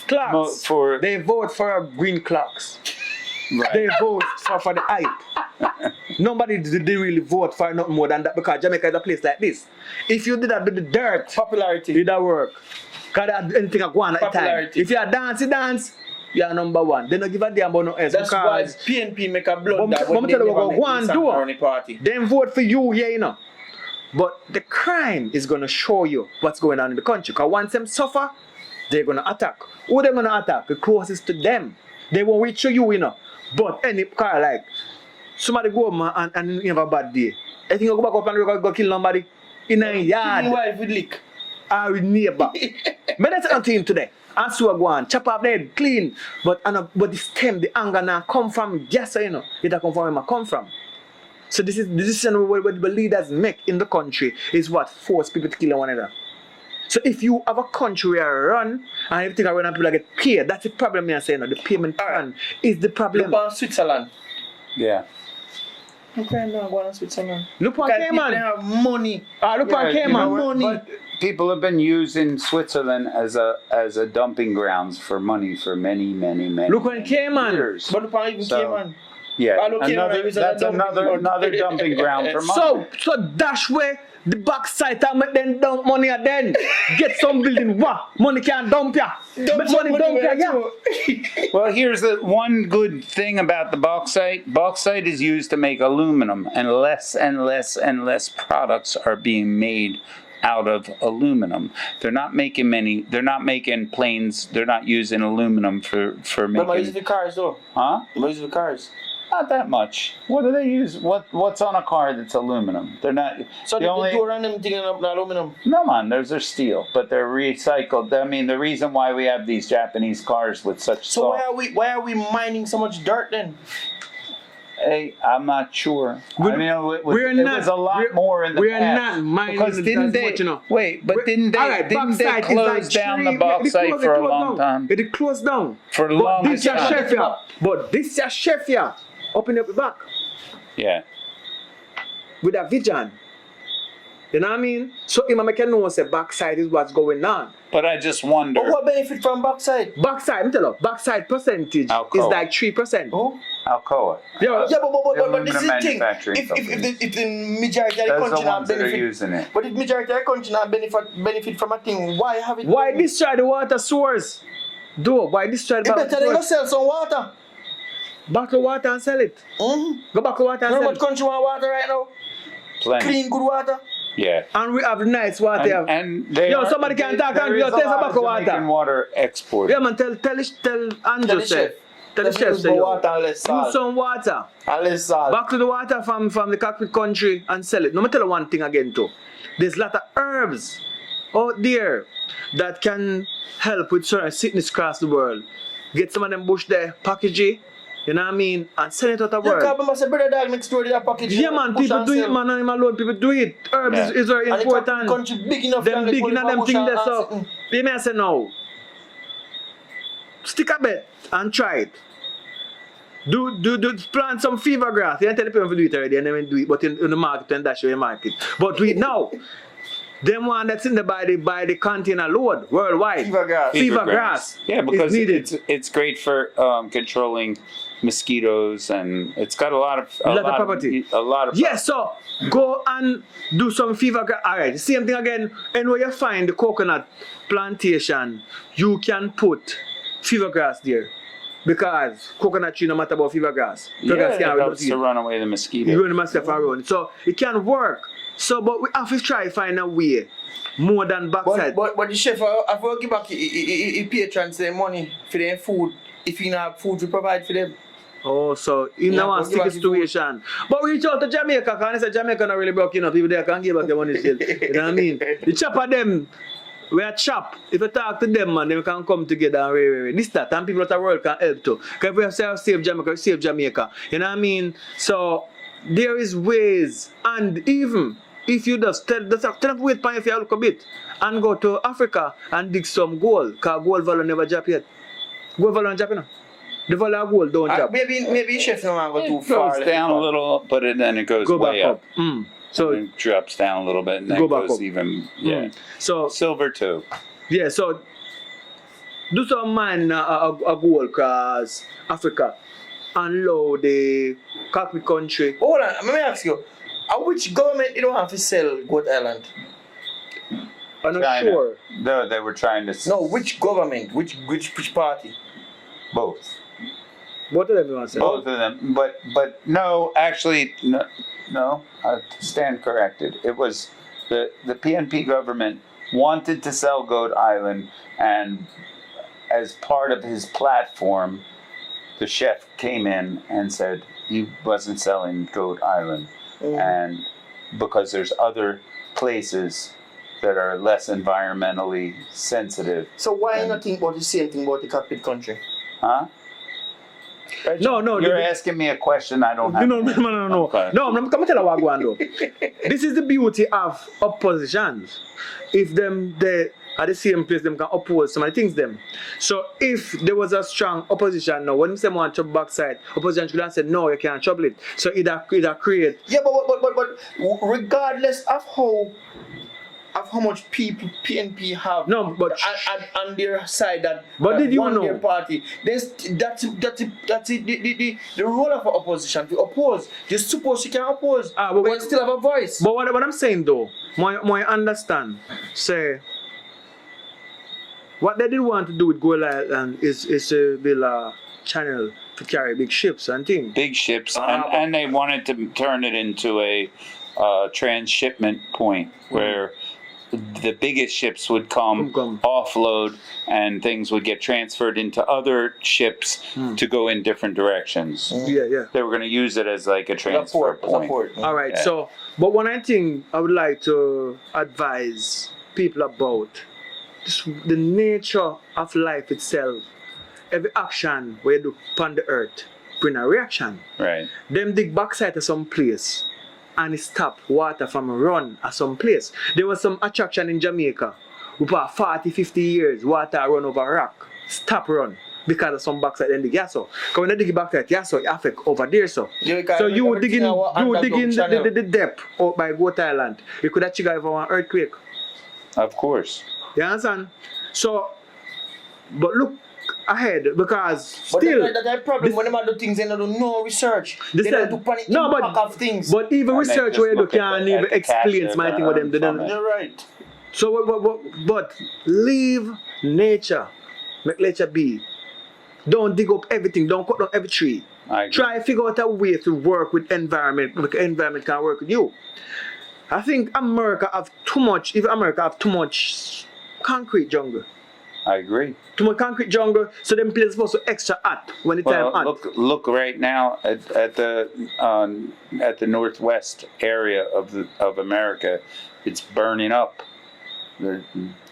Clocks. for They vote for green clocks. right. They vote for the hype. Nobody did they really vote for nothing more than that because Jamaica is a place like this. If you did that with the dirt, Popularity. did that work? Because anything I go on at the time. Popularity. If you are dance, you are number one. They don't give a damn about no else. That's why because PNP make a blood But- that but when me they tell you never what, make go and peace do it. around the party. them vote for you here, you know. But the crime is going to show you what's going on in the country. Because once them suffer, they're going to attack. Who they going to attack? The closest to them. They won't reach you, you know. But any car like, somebody go home and you have a bad day. I think you go back up and go kill somebody in a Kill yard. wife with lick. Or with neighbor. But that's not to him today. And so I go on, chop off the head, clean. But the stem, the anger now come from just so you know. It come from where I come from. So this is the decision what the leaders make in the country is what force people to kill one another. So if you have a country where you run and everything are running people get paid, that's the problem I'm saying. The payment plan is the problem. Look on Switzerland. Yeah. Look right now, go on Switzerland. Look what Because came people on. have money. Look what Yeah, came you know on. what? Money. But people have been using Switzerland as a dumping grounds for money for many Look when it came on. years. But look on even So- Cayman. Yeah, I look here, another, it's a that's dumping ground. another dumping ground for money. So dash where the Bauxite and make them dump money at then. Get some building. What? Money can't dump ya. Make money dump ya, yeah. Well, here's the one good thing about the bauxite. Bauxite is used to make aluminum, and less products are being made out of aluminum. They're not making many. They're not making planes. They're not using aluminum for But I use making. the cars though. Huh? I use the cars. Not that much. What do they use? What's on a car that's aluminum? They're not. So the the only. door and them thing up the aluminum. No, man, those are steel, but they're recycled. I mean, the reason why we have these Japanese cars with such So soft. why are we mining so much dirt then? Hey, I'm not sure. We- I mean, it was, we're it not- was a lot we're- more in the we're past. not mining because it didn't as they? much, you know. Wait, but didn't they? Alright, didn't they Bauxite is close like down the tree- bauxite it for a closed long down. time? It closed down. For a But long this your time. chef here. But this your chef here. Open up the back Yeah. with a vision. You know what I mean? So if I make you know say Bauxite is what's going on. But I just wonder. But what benefit from Bauxite? Bauxite, I'm telling you, Bauxite percentage Alcoa. is like 3%. Oh? Alcoa. Yeah, Yeah, but this is the thing. manufacturing If company. the majority of the Those country are the not ones that are benefit, using it. but if majority of the country not benefit from a thing, why have it? Why destroy the water source? Why destroy the It water better than go source? sell some water. Bottle water and sell it. Mm-hmm. Go back to water You and know sell what it. country want water right now? Plenty. Clean, good water. Yeah. And we have nice water. And they Yo, are, somebody can talk there and is you a taste lot a of bucket of water. Jamaican water export. Yeah, man, tell Andrew the say. chef. Tell the chef Use say, more yo, water and less use salt. some water. And less salt. Back to the water from the cockpit country and sell it. No, me tell you one thing again too. There's a lot of herbs out there that can help with certain sickness across the world. Get some of them bush there, package it, you know what I mean, and send it out the You world. can't say brother dog next door to that package. Yeah, man, push people and do it, sell. man, and him alone, people do it. Herbs Yeah. is very And the important. country big enough. Them can big put in it them for thing bush there, and so sitting. they may say no. Stick a bet and try it. Do plant some fever grass. You tell the people to do it already and they will do it, but in the market and that's your market. But do it now. Them one that's in the by the container load worldwide. Fever grass. Fever grass. Yeah, because is needed. it's great for controlling mosquitoes, and it's got a lot of property. A lot of Yes, so go and do some fever grass. Alright, same thing again. And where you find the coconut plantation, you can put fever grass there. Because coconut tree no matter about fever grass. Fever Yeah, grass it can't helps reduce to it. run away the mosquitoes. You run the myself around. So it can work. So, but we have to try to find a way more than bauxite. But the chef, I will give back he patrons their money for their food. If you don't have food, we provide for them. Oh, so you know one sticky situation. But we reach out to Jamaica, because they say Jamaica not really broken up. People there can give back the money still. You know what I mean? The chop of them, we are chop. If you talk to them, man, they can come together and this, that, and people of the world can help too. Because if we have to save Jamaica, save Jamaica. You know what I mean? So there is ways, and even if you just tell them wait for if you look a bit and go to Africa and dig some gold, because gold value never drop yet. Gold value not drop, you know? The value of gold don't drop. Maybe chef don't want to go too It far. goes down a little, but then it goes Go way back up. up. So And it drops down a little bit, and then Go back goes up. even, yeah. So Silver too. yeah, so do some mine a gold across Africa and allow the coffee country. Hold on, let me ask you. Which government you don't have to sell Goat Island? I'm not China. sure. No, they were trying to. No, which government? Which party? Both. Both of them you want to say? Both of them, but no, actually, no. I stand corrected. It was the PNP government wanted to sell Goat Island, and as part of his platform, the chef came in and said he wasn't selling Goat Island, and because there's other places that are less environmentally sensitive. So why not think about the same thing about the capital country? Huh? Right? No. You're asking me a question I don't have. No. Okay. No, I'm coming to tell you what going on. This is the beauty of oppositions. If they are the same place, them can oppose some of the things them. So if there was a strong opposition now, when someone want to bauxite, opposition should have said no, you can't trouble it. So either create. Yeah, but regardless of how much people PNP have No, but on their side that did you know? their party, that's the role of opposition to oppose. You're supposed you can oppose, but but what- you still have a voice. But what I'm saying though, my understand, say, what they did want to do with Gold Island is to build a channel to carry big ships and things. Big ships, and they wanted to turn it into a transshipment point where the biggest ships would come, offload, and things would get transferred into other ships to go in different directions. Yeah. They were going to use it as like a transfer point. All right, Yeah. so, but one thing I would like to advise people about the nature of life itself. Every action where you do upon the earth bring a reaction. Right. Them dig bauxite to some place and it stop water from run at some place. There was some attraction in Jamaica. About 40, 50 years, water run over rock. Stop run. Because of some bauxite in the gas. Because when they dig bauxite, it affect over there. So you digging the depth out by Goat Island, you could have triggered for an earthquake. Of course. You understand? So, but look ahead, because But still that's a problem when they do things they don't do no research. This They don't do panic impact of things. But even And they research just where you look at can't the- even at the cash explain they're my thing gonna with them. earn from it. You're right. So, but leave nature, make nature be. Don't dig up everything. Don't cut down every tree. I agree. Try figure out a way to work with environment. Because environment can work with you. I think America have too much. If America have too much concrete jungle. I agree. Too much concrete jungle, so them places supposed to extra hot when the time hot. Look right now at the northwest area of America. It's burning up. The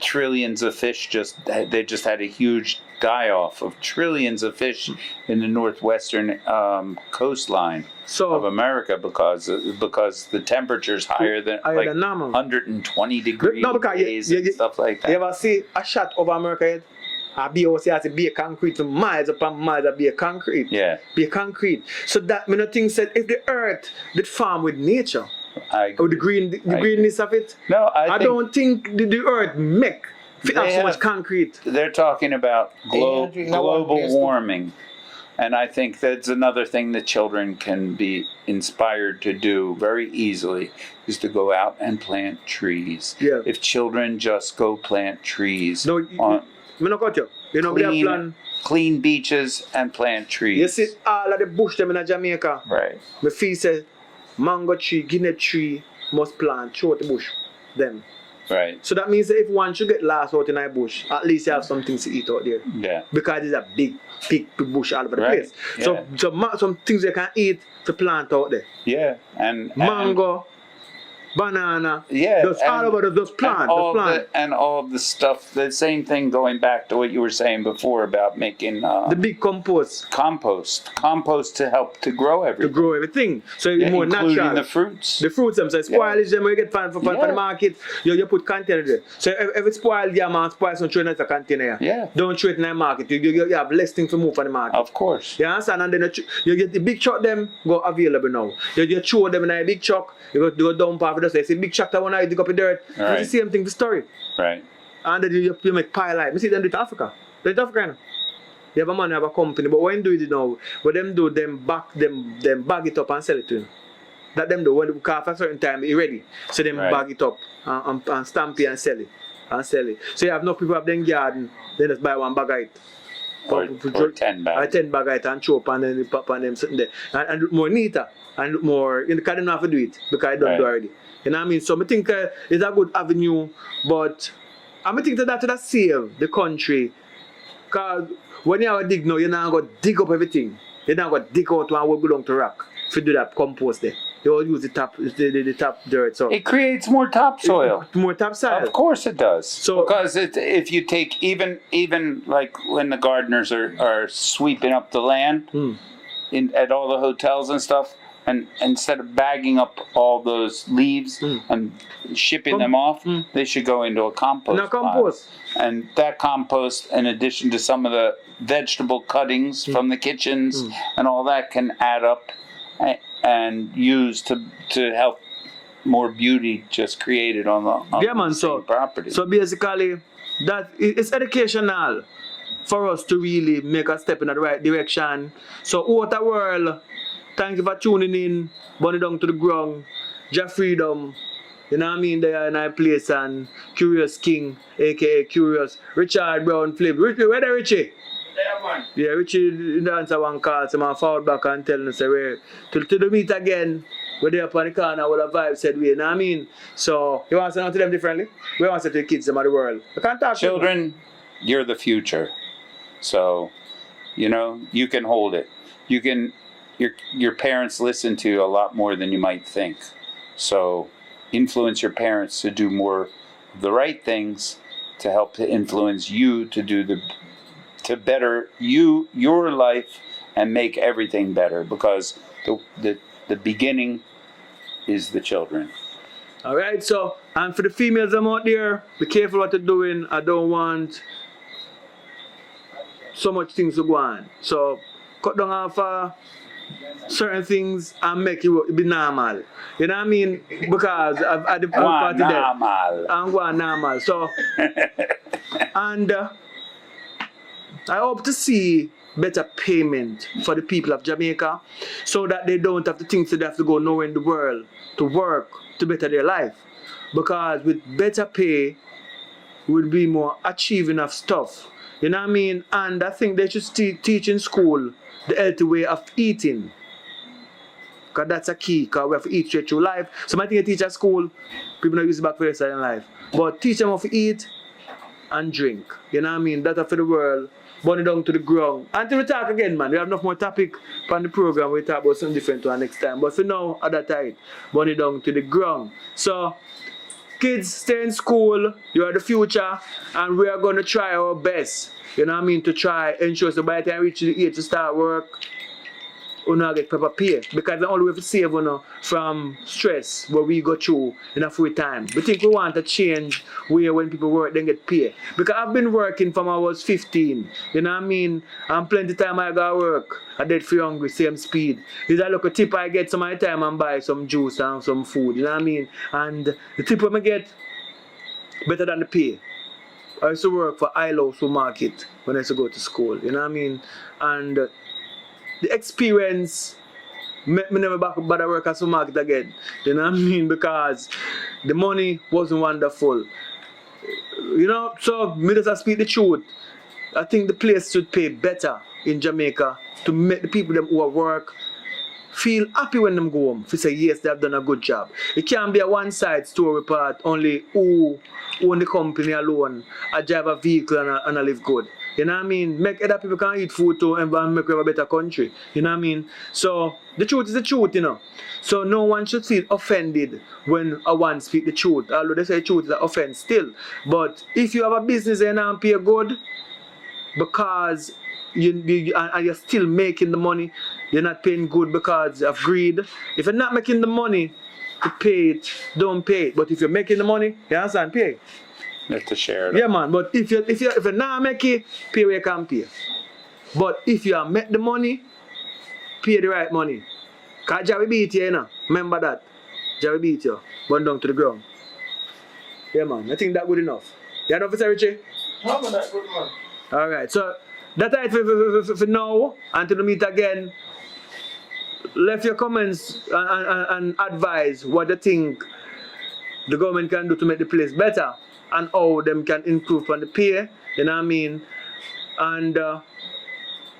trillions of fish they just had a huge die-off of trillions of fish in the northwestern coastline of America because the temperature's higher than like normal. 120 degrees days and stuff like that. You ever see a shot over America yet? A BOC has to be a concrete for miles upon miles of be a concrete. Yeah. Be a concrete. So that me nothing said if the earth did farm with nature. Or the greenness of it. No, I don't think the earth make have so much concrete. They're talking about global warming. And I think that's another thing that children can be inspired to do very easily is to go out and plant trees. Yeah. If children just go plant trees No, me no cut you. You know, we have plan. Clean beaches and plant trees. You see all of the bush them in Jamaica. Right. Me feel say mango tree, guinea tree, must plant throughout the bush. Them. Right. So that means that if one should get lost out in a bush, at least you have some things to eat out there. Yeah. Because it's a big bush all over the Right. place. Yeah. So some things you can eat to plant out there. Yeah. And Mango, banana, yeah, those all over those plants. and all of the stuff. The same thing going back to what you were saying before about making The big compost compost to help to grow to everything. grow everything. So it's more including natural. the fruits. The fruits them, so spoilage them when you get for the market, you put container there. So if it's spoiled, yeah man, spoil some throw it in a container. Yeah. Don't throw it in the market. You have less things to move for the market. Of course. You understand? And then you get the big truck them go available now. You throw them in a big truck, you go dump off it. So it's a big truck that one I dig up in dirt. Right. It's the same thing, the story. Right. And then you make pile like. You see them do it in Africa. They do it in Africa now. You have a man, you have a company, but when you do it now, what them do, them bag it up and sell it to you. That them do, when after a certain time, it's ready. So them bag it up and stamp it and sell it. So you have no people have them garden, then just buy one bag of it. Or 10 bags. 10 bag of it and chop and then pop on them sitting there. And look more neater and look more, because they don't have to do it because I don't do already. You know what I mean? So I think it's a good avenue, but I think that would save the country. Because when you have a dig now, you're not going to dig up everything. You're not going to dig out one what belong to rock. If you do that compost there, you all use the top dirt. So it creates more topsoil. More topsoil. Of course it does. So because if you take even like when the gardeners are sweeping up the land at all the hotels and stuff, and instead of bagging up all those leaves and shipping them off, they should go into a compost pile. And that compost, in addition to some of the vegetable cuttings from the kitchens and all that, can add up and use to help more beauty just created on the same property. So basically, that it's educational for us to really make a step in the right direction. So out the world, thank you for tuning in, burn it down to the ground, Jah Freedom, you know what I mean, they are in our place, and Curious King, aka Curious, Richard Brown Flip. Richie, where the Richie? Yeah, man. Yeah, Richie answer one call, so I forward back and tell them, say, where, till the meet again, we're there up on the corner with a vibe said we, you know what I mean? So, you want to say to them differently? We want to say to the kids them of the world. You can't talk Children, you're the future. So, you can hold it. You can, your parents listen to you a lot more than you might think. So, influence your parents to do more of the right things to help to influence you to do to better your life and make everything better, because the beginning is the children. All right, so, and for the females I'm out there, be careful what you're doing. I don't want so much things to go on. So, cut down off certain things and make it be normal. You know what I mean? Because at the party there, I'm going normal. So, and I hope to see better payment for the people of Jamaica, so that they don't have to think that they have to go nowhere in the world to work to better their life. Because with better pay, we'll be more achieving of stuff. You know what I mean? And I think they should teach in school the healthy way of eating. Because that's a key, because we have to eat straight through life. So I think they teach at school, people don't use it back for the rest of their life. But teach them how to eat and drink. You know what I mean? That's for the world. Burn it down to the ground. Until we talk again, man. We have enough more topic on the program. We talk about something different one next time. But for now, at that time, burn it down to the ground. So, kids, stay in school. You are the future. And we are going to try our best. You know what I mean? To try ensure so by the time we reach the age to start work, we not get proper pay. Because the only way to save from stress what we go through in a free time. We think we want to change where when people work they get paid. Because I've been working from I was 15. You know what I mean? And plenty of time I got work. I did free hungry, same speed. Is that look a tip I get some of the time and buy some juice and some food. You know what I mean? And the tip I get better than the pay. I used to work for ILO Market when I used to go to school. You know what I mean? And the experience made me never bother work at supermarket again. You know what I mean? Because the money wasn't wonderful. You know, so me just speak the truth. I think the place should pay better in Jamaica to make the people them who work feel happy when them go home. If you say yes, they have done a good job. It can't be a one-side story part, only who own the company alone, I drive a vehicle and I live good. You know what I mean? Make other people can eat food too and make we have a better country. You know what I mean? So the truth is the truth, you know. So no one should feel offended when a one speak the truth. Although they say truth is an offense still. But if you have a business and you pay good because and you're still making the money, you're not paying good because of greed. If you're not making the money to pay it, don't pay it. But if you're making the money, you understand, pay it. You have to share it. Yeah, man. But if you not make it, pay where you can pay. But if you make the money, pay the right money. Because Javi beat you, you know. Remember that. Javi beat you. Burn down to the ground. Yeah, man. I think that's good enough. You know, Officer Richie? How about that good, man? Alright, so that's it for now. Until we meet again. Left your comments and advise what you think the government can do to make the place better and how them can improve on the pay, you know what I mean? And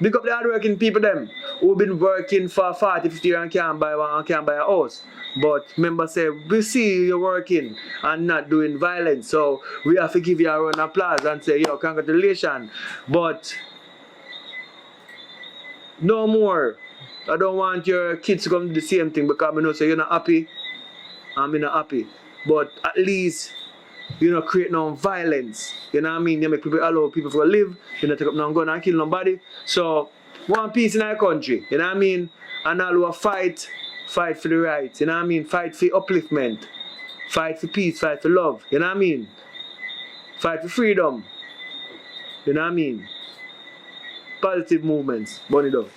big up the hardworking people them who've been working for 40, 50 years and can't buy a house. But remember say, we see you working and not doing violence. So we have to give you a round of applause and say, yo, congratulations. But no more. I don't want your kids to come do the same thing because I know say you're not happy. I'm not happy. But at least, you know, create no violence. You know what I mean? You make people allow people to live. You don't take up no gun and kill nobody. So, one peace in our country. You know what I mean? And all who fight for the rights. You know what I mean? Fight for upliftment. Fight for peace. Fight for love. You know what I mean? Fight for freedom. You know what I mean? Positive movements. Burn it up.